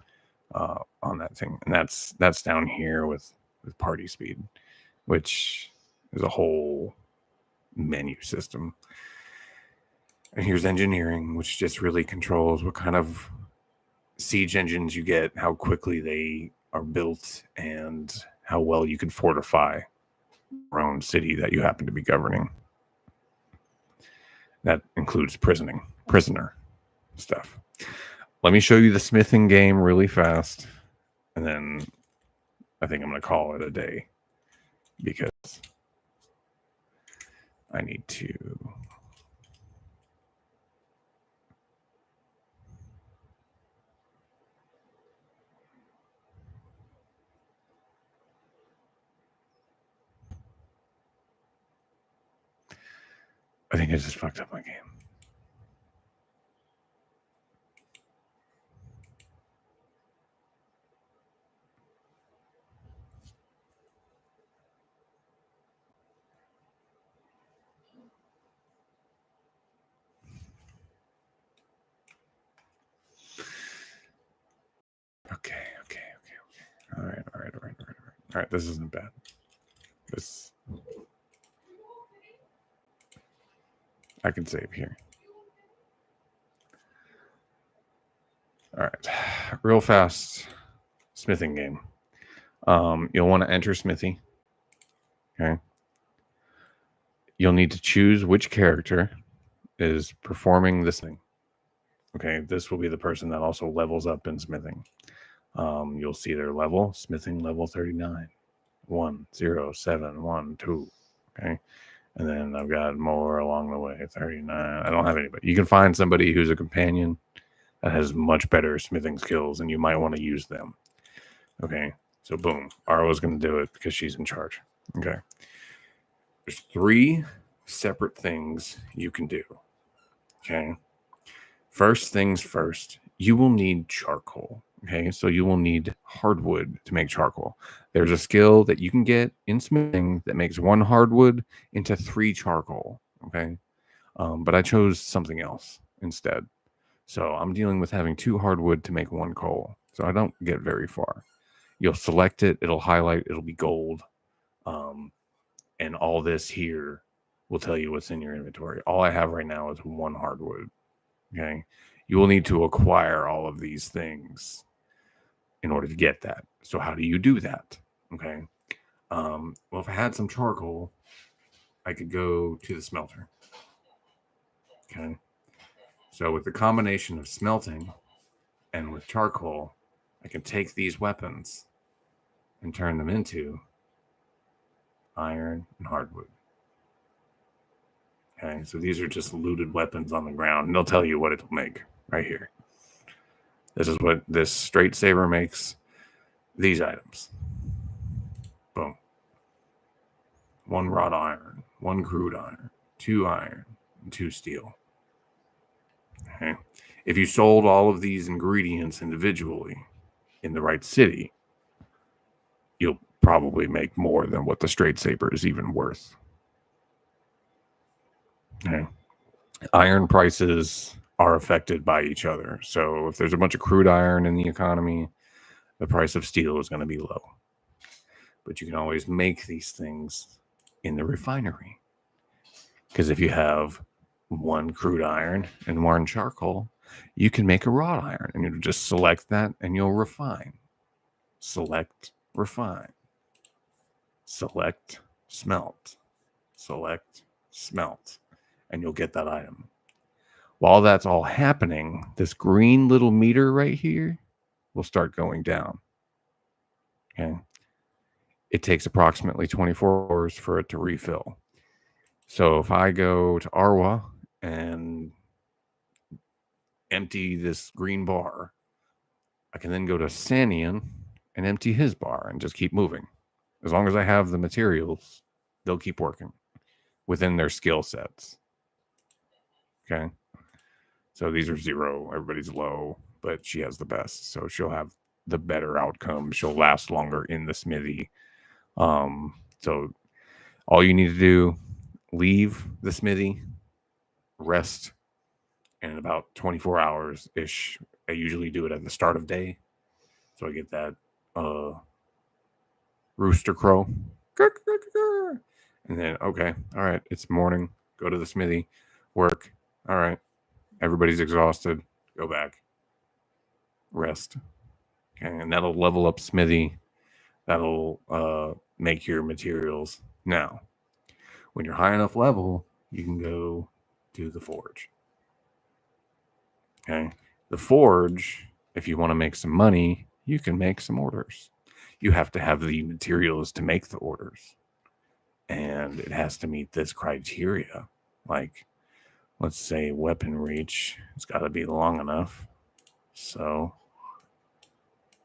on that thing, and that's down here with party speed, which is a whole menu system. And here's engineering, which just really controls what kind of siege engines you get, how quickly they are built, and how well you can fortify your own city that you happen to be governing. That includes prisoner stuff. Let me show you the smithing game really fast, and then I think I'm going to call it a day, because I need to. I think I just fucked up my game. Okay. All right. This isn't bad. This I can save here. All right. Real fast smithing game. You'll want to enter smithy. Okay. You'll need to choose which character is performing this thing. Okay. This will be the person that also levels up in smithing. You'll see their level, smithing level 39. 1, 0, 7, 1, 2. Okay. And then I've got more along the way. 39. I don't have anybody. You can find somebody who's a companion that has much better smithing skills, and you might want to use them. Okay. So boom. Arwa's going to do it because she's in charge. Okay. There's 3 separate things you can do. Okay. First things first, you will need charcoal. Okay, so you will need hardwood to make charcoal. There's a skill that you can get in smithing that makes 1 hardwood into 3 charcoal. Okay, but I chose something else instead. So I'm dealing with having 2 hardwood to make 1 coal. So I don't get very far. You'll select it, it'll highlight, it'll be gold. And all this here will tell you what's in your inventory. All I have right now is 1 hardwood. Okay, you will need to acquire all of these things in order to get that. So how do you do that? Okay. Well, if I had some charcoal, I could go to the smelter. Okay. So with the combination of smelting and with charcoal, I can take these weapons and turn them into iron and hardwood. Okay. So these are just looted weapons on the ground, and they'll tell you what it'll make right here. This is what this straight saber makes. These items. Boom. 1 wrought iron, 1 crude iron, 2 iron, and 2 steel. Okay. If you sold all of these ingredients individually in the right city, you'll probably make more than what the straight saber is even worth. Okay. Iron prices are affected by each other. So if there's a bunch of crude iron in the economy, the price of steel is going to be low. But you can always make these things in the refinery. Because if you have 1 crude iron and 1 charcoal, you can make a wrought iron, and you'll just select that and you'll refine. Select, refine. Select, smelt. Select, smelt. And you'll get that item. While that's all happening, this green little meter right here will start going down. Okay. It takes approximately 24 hours for it to refill. So if I go to Arwa and empty this green bar, I can then go to Sanian and empty his bar and just keep moving. As long as I have the materials, they'll keep working within their skill sets. Okay. So these are 0. Everybody's low, but she has the best. So she'll have the better outcome. She'll last longer in the smithy. So all you need to do, leave the smithy, rest, and in about 24 hours ish. I usually do it at the start of day. So I get that rooster crow. And then, okay, all right, it's morning. Go to the smithy, work. All right, everybody's exhausted. Go back, rest. Okay, and that'll level up smithy. That'll make your materials. Now, when you're high enough level, you can go to the forge. Okay, the forge, if you want to make some money, you can make some orders. You have to have the materials to make the orders. And it has to meet this criteria. Like, let's say weapon reach. It's got to be long enough. So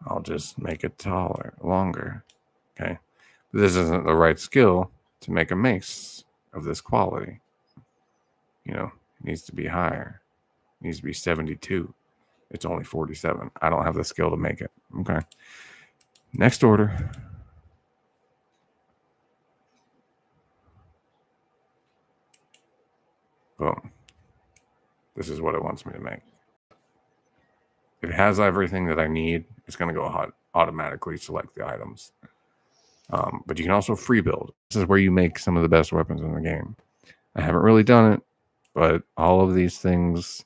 I'll just make it longer. Okay. But this isn't the right skill to make a mace of this quality. it needs to be higher. It needs to be 72. It's only 47. I don't have the skill to make it. Okay. Next order. Boom. This is what it wants me to make. If it has everything that I need, it's going to go automatically select the items. But you can also free build. This is where you make some of the best weapons in the game. I haven't really done it, but all of these things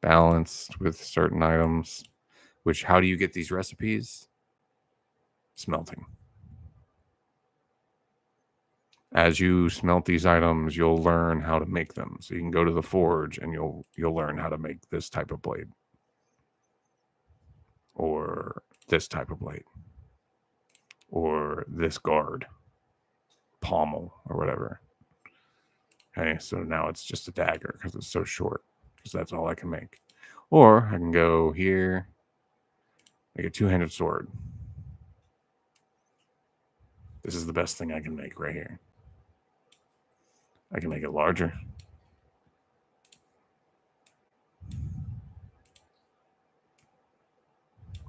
balanced with certain items, which how do you get these recipes? Smelting. As you smelt these items, you'll learn how to make them. So you can go to the forge and you'll learn how to make this type of blade. Or this type of blade. Or this guard. Pommel or whatever. Okay, so now it's just a dagger because it's so short. Because that's all I can make. Or I can go here, make a two-handed sword. This is the best thing I can make right here. I can make it larger.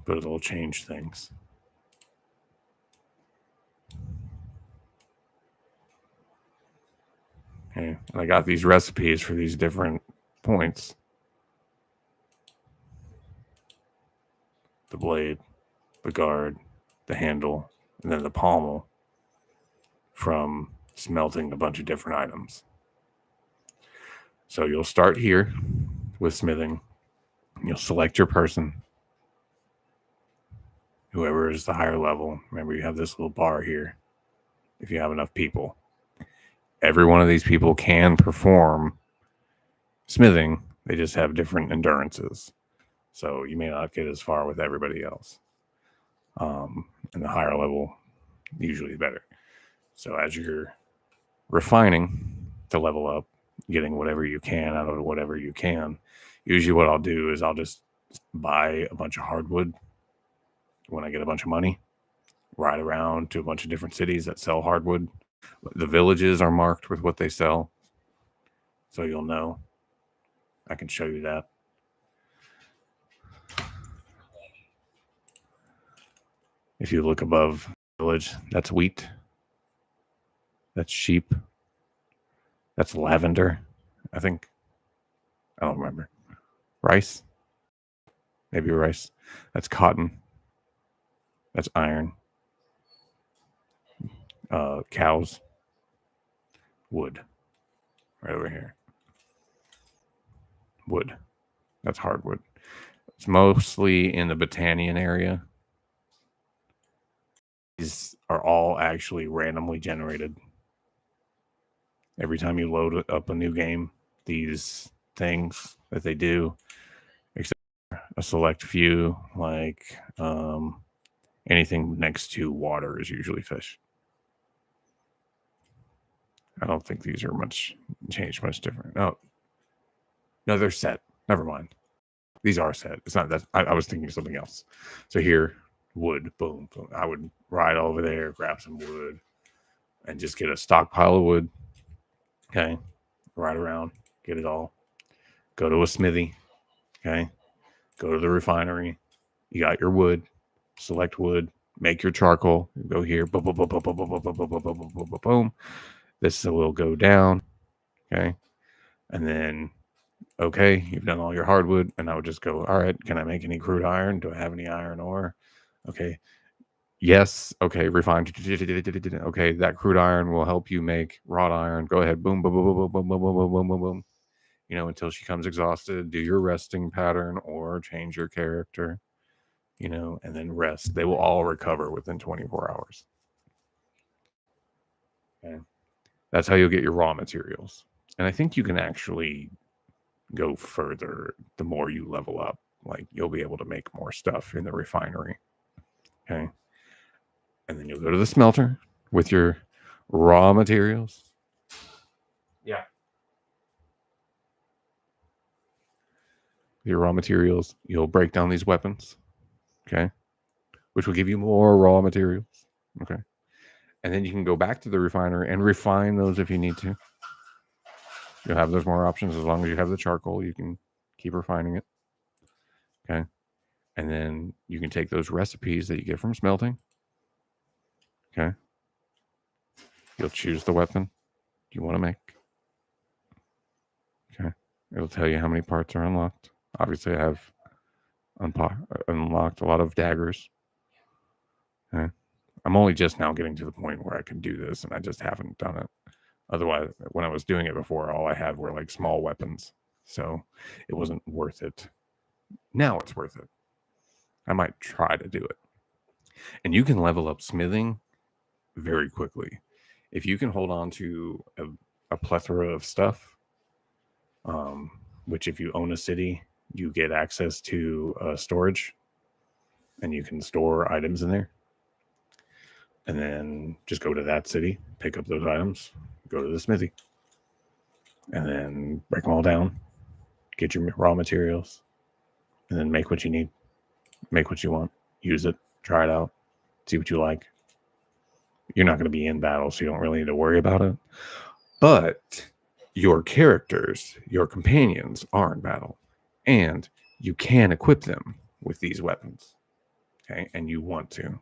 But it'll change things. Okay, and I got these recipes for these different points. The blade, the guard, the handle, and then the pommel from smelting a bunch of different items. So you'll start here with smithing. You'll select your person, whoever is the higher level. Remember, you have this little bar here if you have enough people. Every one of these people can perform smithing. They just have different endurances. So you may not get as far with everybody else. And the higher level, usually better. So as you're refining to level up, getting whatever you can out of whatever you can, usually what I'll do is I'll just buy a bunch of hardwood when I get a bunch of money, ride around to a bunch of different cities that sell hardwood. The villages are marked with what they sell, so you'll know. I can show you that. If you look above village, that's wheat. That's sheep. That's lavender, I think. I don't remember. Rice. Maybe rice. That's cotton. That's iron. Cows. Wood. Right over here. Wood. That's hardwood. It's mostly in the Botanian area. These are all actually randomly generated. Every time you load up a new game, these things that they do, except a select few, like anything next to water is usually fish. I don't think these are much different. Oh, no, they're set. Never mind. These are set. It's not that. I was thinking of something else. So here, wood, boom, boom. I would ride over there, grab some wood, and just get a stockpile of wood. Okay, ride around, get it all. Go to a smithy. Okay, go to the refinery. You got your wood. Select wood. Make your charcoal. Go here. Boom, boom, boom, boom, boom, boom, boom, boom, boom, boom, boom, boom, boom. This will go down. Okay, and then okay, you've done all your hardwood, and I would just go, all right, can I make any crude iron? Do I have any iron ore? Okay. Yes. Okay. Refined. Okay. That crude iron will help you make wrought iron. Go ahead. Boom, boom, boom, boom, boom, boom, boom, boom, boom, boom, boom. Until she comes exhausted, do your resting pattern or change your character, and then rest. They will all recover within 24 hours. Okay. That's how you'll get your raw materials. And I think you can actually go further the more you level up. Like you'll be able to make more stuff in the refinery. Okay. And then you'll go to the smelter with your raw materials. Yeah. Your raw materials, you'll break down these weapons. Okay. Which will give you more raw materials. Okay. And then you can go back to the refinery and refine those if you need to. You'll have those more options as long as you have the charcoal. You can keep refining it. Okay. And then you can take those recipes that you get from smelting. Okay. You'll choose the weapon you want to make. Okay. It'll tell you how many parts are unlocked. Obviously, I have unlocked a lot of daggers. Okay. I'm only just now getting to the point where I can do this, and I just haven't done it. Otherwise, when I was doing it before, all I had were like small weapons. So it wasn't worth it. Now it's worth it. I might try to do it. And you can level up smithing very quickly. If you can hold on to a plethora of stuff, which if you own a city, you get access to storage and you can store items in there. And then just go to that city, pick up those items, go to the smithy, and then break them all down, get your raw materials, and then make what you need, make what you want, use it, try it out, see what you like. You're not going to be in battle, so you don't really need to worry about it. But your characters, your companions are in battle, and you can equip them with these weapons. Okay, and you want to.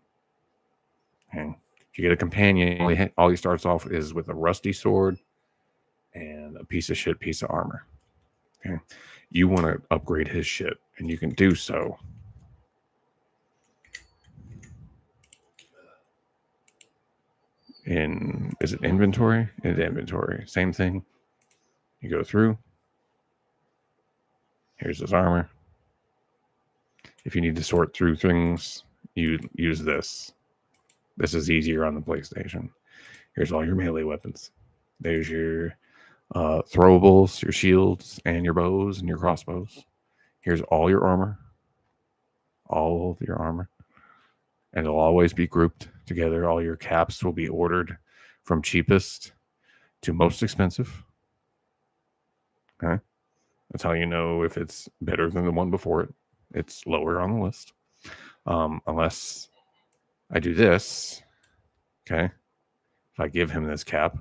Okay, if you get a companion, all he starts off is with a rusty sword and a piece of shit piece of armor. Okay, you want to upgrade his shit, and you can do so. Is it inventory? In inventory, same thing. You go through. Here's his armor. If you need to sort through things, you use this. This is easier on the PlayStation. Here's all your melee weapons. There's your throwables, your shields, and your bows and your crossbows. Here's all your armor. All of your armor. And it'll always be grouped together. All your caps will be ordered from cheapest to most expensive. Okay. That's how you know if it's better than the one before it. It's lower on the list. Unless I do this, okay? If I give him this cap,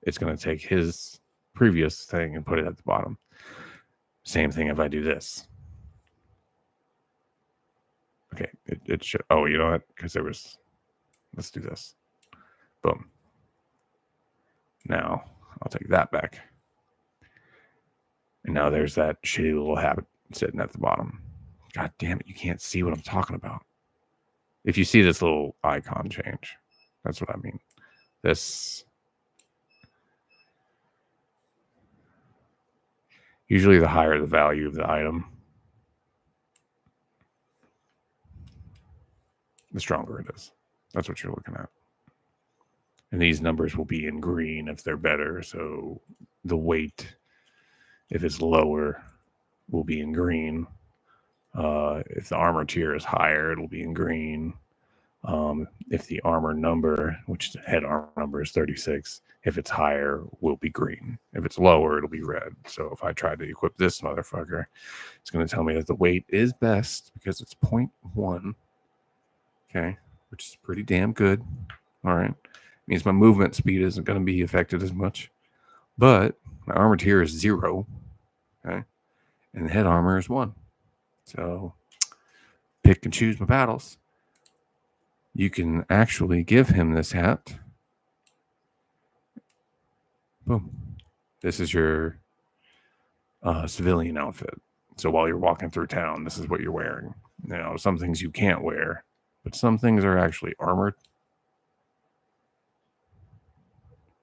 it's going to take his previous thing and put it at the bottom. Same thing if I do this. Okay, it should. Oh, you know what? Because there was. Let's do this. Boom. Now I'll take that back. And now there's that shitty little habit sitting at the bottom. God damn it, you can't see what I'm talking about. If you see this little icon change, that's what I mean. This. Usually the higher the value of the item, the stronger it is. That's what you're looking at. And these numbers will be in green if they're better. So the weight, if it's lower, will be in green. If the armor tier is higher, it'll be in green. If the armor number, which the head armor number is 36, if it's higher, will be green. If it's lower, it'll be red. So if I try to equip this motherfucker, it's going to tell me that the weight is best because it's 0.1. Okay, which is pretty damn good. All right. Means my movement speed isn't going to be affected as much. But my armor tier is 0. Okay. And the head armor is 1. So pick and choose my battles. You can actually give him this hat. Boom. This is your civilian outfit. So while you're walking through town, this is what you're wearing. Now, some things you can't wear, but some things are actually armored.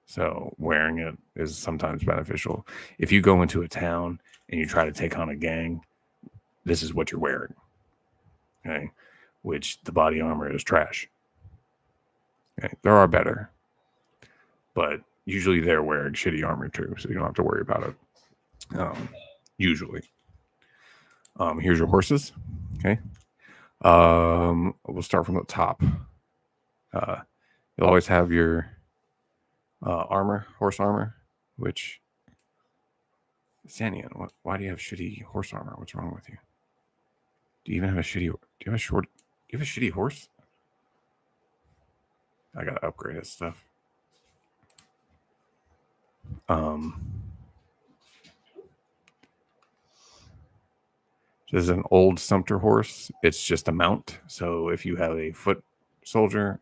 So wearing it is sometimes beneficial. If you go into a town and you try to take on a gang, this is what you're wearing. Okay. Which the body armor is trash. Okay. There are better. But usually they're wearing shitty armor too, so you don't have to worry about it. Usually. Here's your horses. Okay. We'll start from the top. You'll always have your armor, horse armor, which Sanian, why do you have shitty horse armor? What's wrong with you? Do you even have a shitty? Do you have a shitty horse? I gotta upgrade his stuff. This is an old Sumpter horse. It's just a mount. So if you have a foot soldier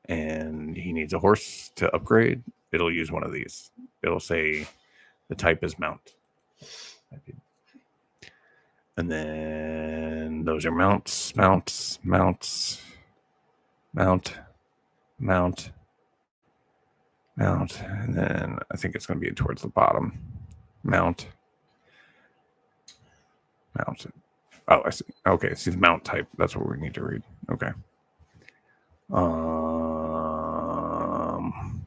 and he needs a horse to upgrade, it'll use one of these. It'll say the type is mount. And then those are mounts, mount, mount, and then I think it's going to be towards the bottom. Mount. Oh, I see. Okay, see the mount type. That's what we need to read. Okay.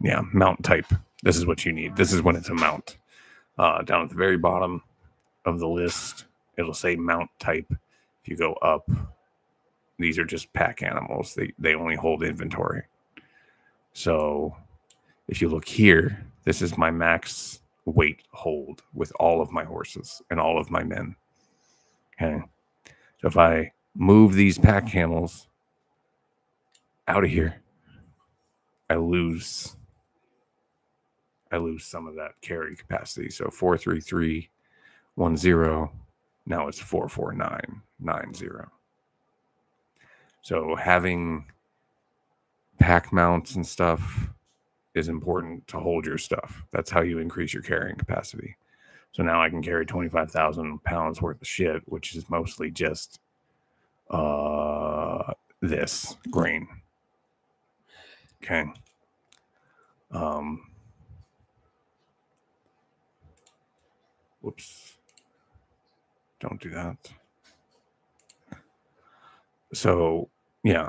Yeah, mount type. This is what you need. This is when it's a mount. Down at the very bottom of the list, it'll say mount type. If you go up, these are just pack animals. They only hold inventory. So if you look here, this is my max weight hold with all of my horses and all of my men. Okay. So if I move these pack camels out of here, I lose some of that carry capacity. So 43310, now it's 44990. So having pack mounts and stuff is important to hold your stuff. That's how you increase your carrying capacity. So now I can carry 25,000 pounds worth of shit, which is mostly just this grain. Okay. Whoops. Don't do that. So, yeah,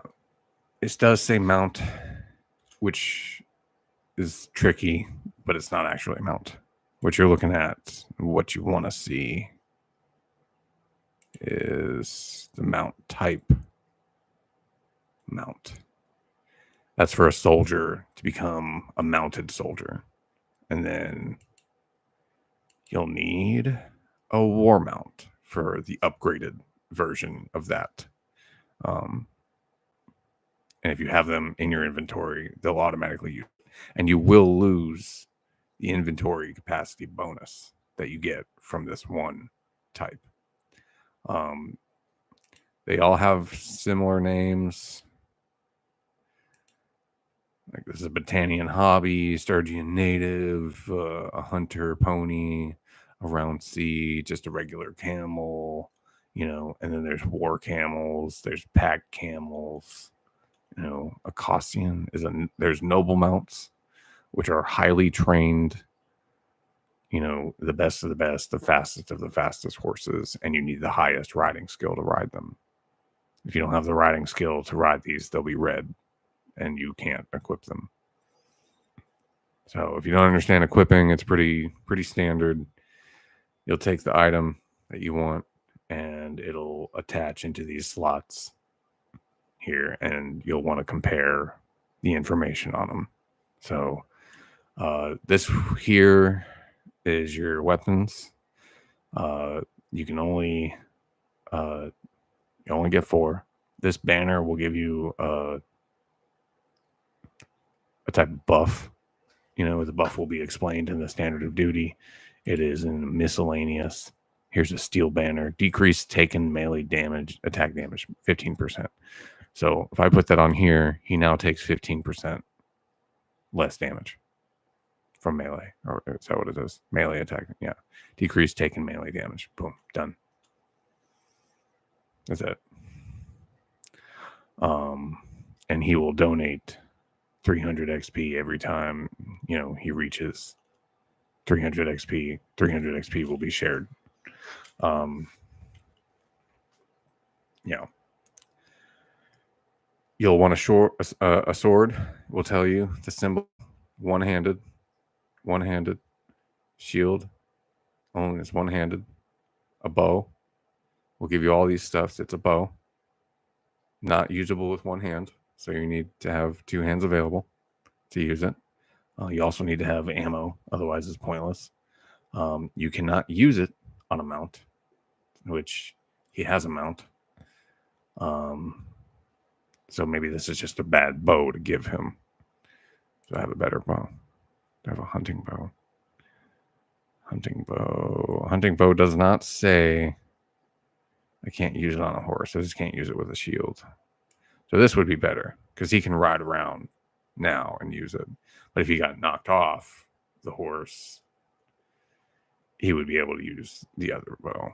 it does say mount, which is tricky, but it's not actually a mount. What you're looking at, what you want to see is the mount type. Mount. That's for a soldier to become a mounted soldier. And then you'll need a war mount for the upgraded version of that. And if you have them in your inventory, they'll automatically use it. And you will lose the inventory capacity bonus that you get from this one type. They all have similar names. Like this is a Botanian hobby, Sturgian native, a hunter pony, a round C, just a regular camel, and then there's war camels, there's pack camels, a Costian there's noble mounts, which are highly trained, the best of the best, the fastest of the fastest horses, and you need the highest riding skill to ride them. If you don't have the riding skill to ride these, they'll be red and you can't equip them. So if you don't understand equipping, it's pretty standard. You'll take the item that you want and it'll attach into these slots here, and you'll want to compare the information on them. So this here is your weapons. You can only get 4. This banner will give you a type of buff. The buff will be explained in the standard of duty. It is in miscellaneous. Here's a steel banner. Decrease taken melee damage, attack damage, 15%. So if I put that on here, he now takes 15% less damage from melee. Or is that what it is? Melee attack. Yeah. Decrease taken melee damage. Boom. Done. That's it. And he will donate 300 XP every time, he reaches 300 XP. 300 XP will be shared. You'll want a sword. Will tell you the symbol. One-handed. Shield. Only is one-handed. A bow. We'll give you all these stuffs. It's a bow. Not usable with one hand. So you need to have 2 hands available to use it. You also need to have ammo. Otherwise, it's pointless. You cannot use it on a mount, which he has a mount. So maybe this is just a bad bow to give him. So I have a better bow. I have a hunting bow. Hunting bow does not say I can't use it on a horse. I just can't use it with a shield. So this would be better because he can ride around now and use it. But if he got knocked off the horse, he would be able to use the other bow.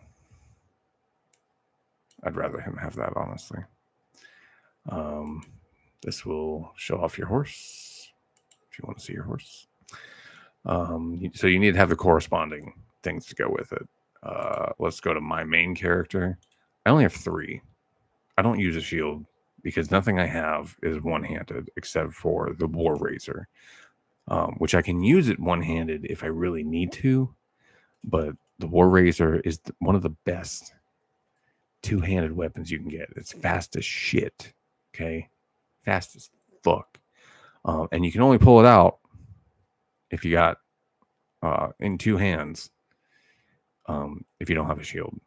I'd rather him have that, honestly. This will show off your horse if you want to see your horse. So you need to have the corresponding things to go with it. Let's go to my main character. I only have 3. I don't use a shield because nothing I have is one-handed except for the War Razor, which I can use it one-handed if I really need to. But the War Razor is one of the best two-handed weapons you can get. It's fast as shit. Okay, fast as fuck, and you can only pull it out if you got in 2 hands. If you don't have a shield,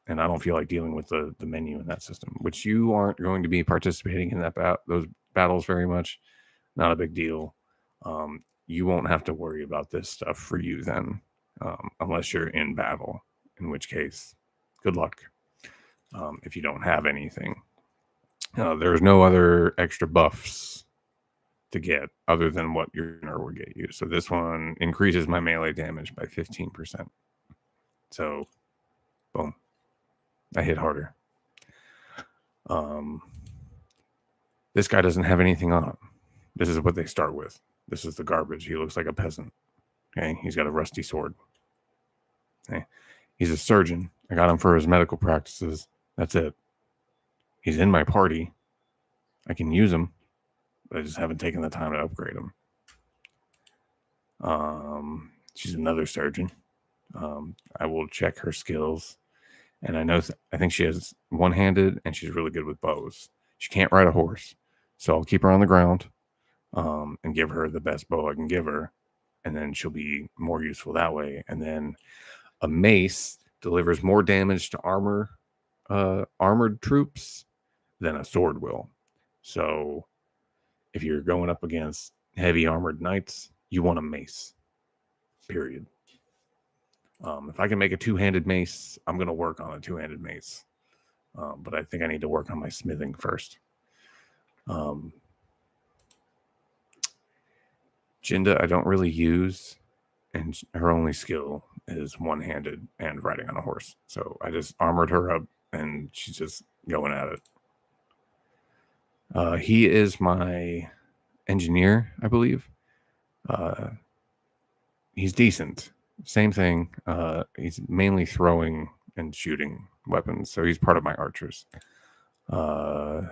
and I don't feel like dealing with the menu in that system, which you aren't going to be participating in those battles very much. Not a big deal. You won't have to worry about this stuff for you then, unless you're in battle, in which case, good luck. If you don't have anything, there's no other extra buffs to get other than what your gunner would get you. So this one increases my melee damage by 15%. So, boom, I hit harder. This guy doesn't have anything on him. This is what they start with. This is the garbage. He looks like a peasant. Okay, he's got a rusty sword. Okay, he's a surgeon. I got him for his medical practices. That's it. He's in my party. I can use him, but I just haven't taken the time to upgrade him. She's another surgeon. I will check her skills, and I think she has one-handed, and she's really good with bows. She can't ride a horse, so I'll keep her on the ground, and give her the best bow I can give her, and then she'll be more useful that way. And then a mace delivers more damage to armored troops than a sword will. So if you're going up against heavy armored knights, you want a mace. Period. If I can make a 2-handed mace, I'm going to work on a 2-handed mace. But I think I need to work on my smithing first. Jinda, I don't really use, and her only skill is one-handed and riding on a horse. So I just armored her up, and she's just going at it. He is my engineer, I believe. He's decent. Same thing. He's mainly throwing and shooting weapons, so he's part of my archers. Kind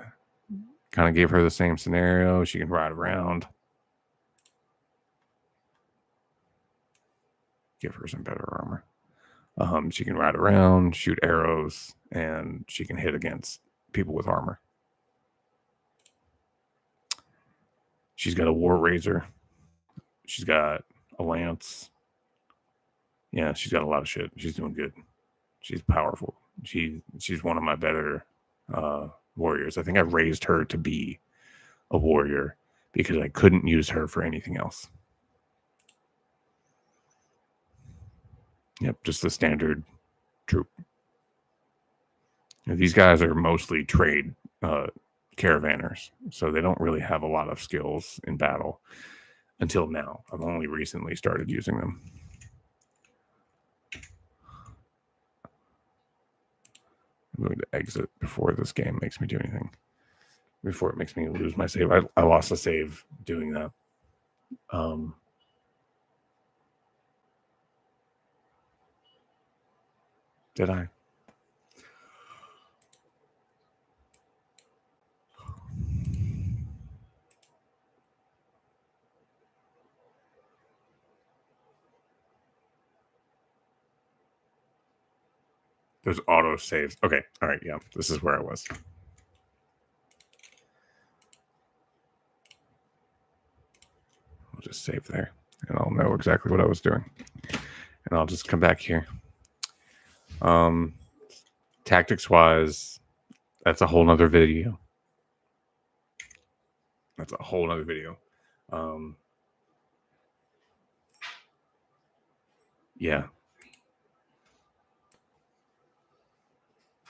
of gave her the same scenario. She can ride around. Give her some better armor. She can ride around, shoot arrows, and she can hit against people with armor. She's got a War Razor. She's got a lance. Yeah, she's got a lot of shit. She's doing good. She's powerful. She's one of my better warriors. I think I raised her to be a warrior because I couldn't use her for anything else. Yep, just the standard troop. These guys are mostly trade caravanners, so they don't really have a lot of skills in battle until now. I've only recently started using them. I'm going to exit before this game makes me do anything. Before it makes me lose my save. I lost a save doing that. Did I? There's auto saves. Okay. All right. Yeah. This is where I was. I'll just save there and I'll know exactly what I was doing. And I'll just come back here. Tactics wise, that's a whole nother video. Yeah.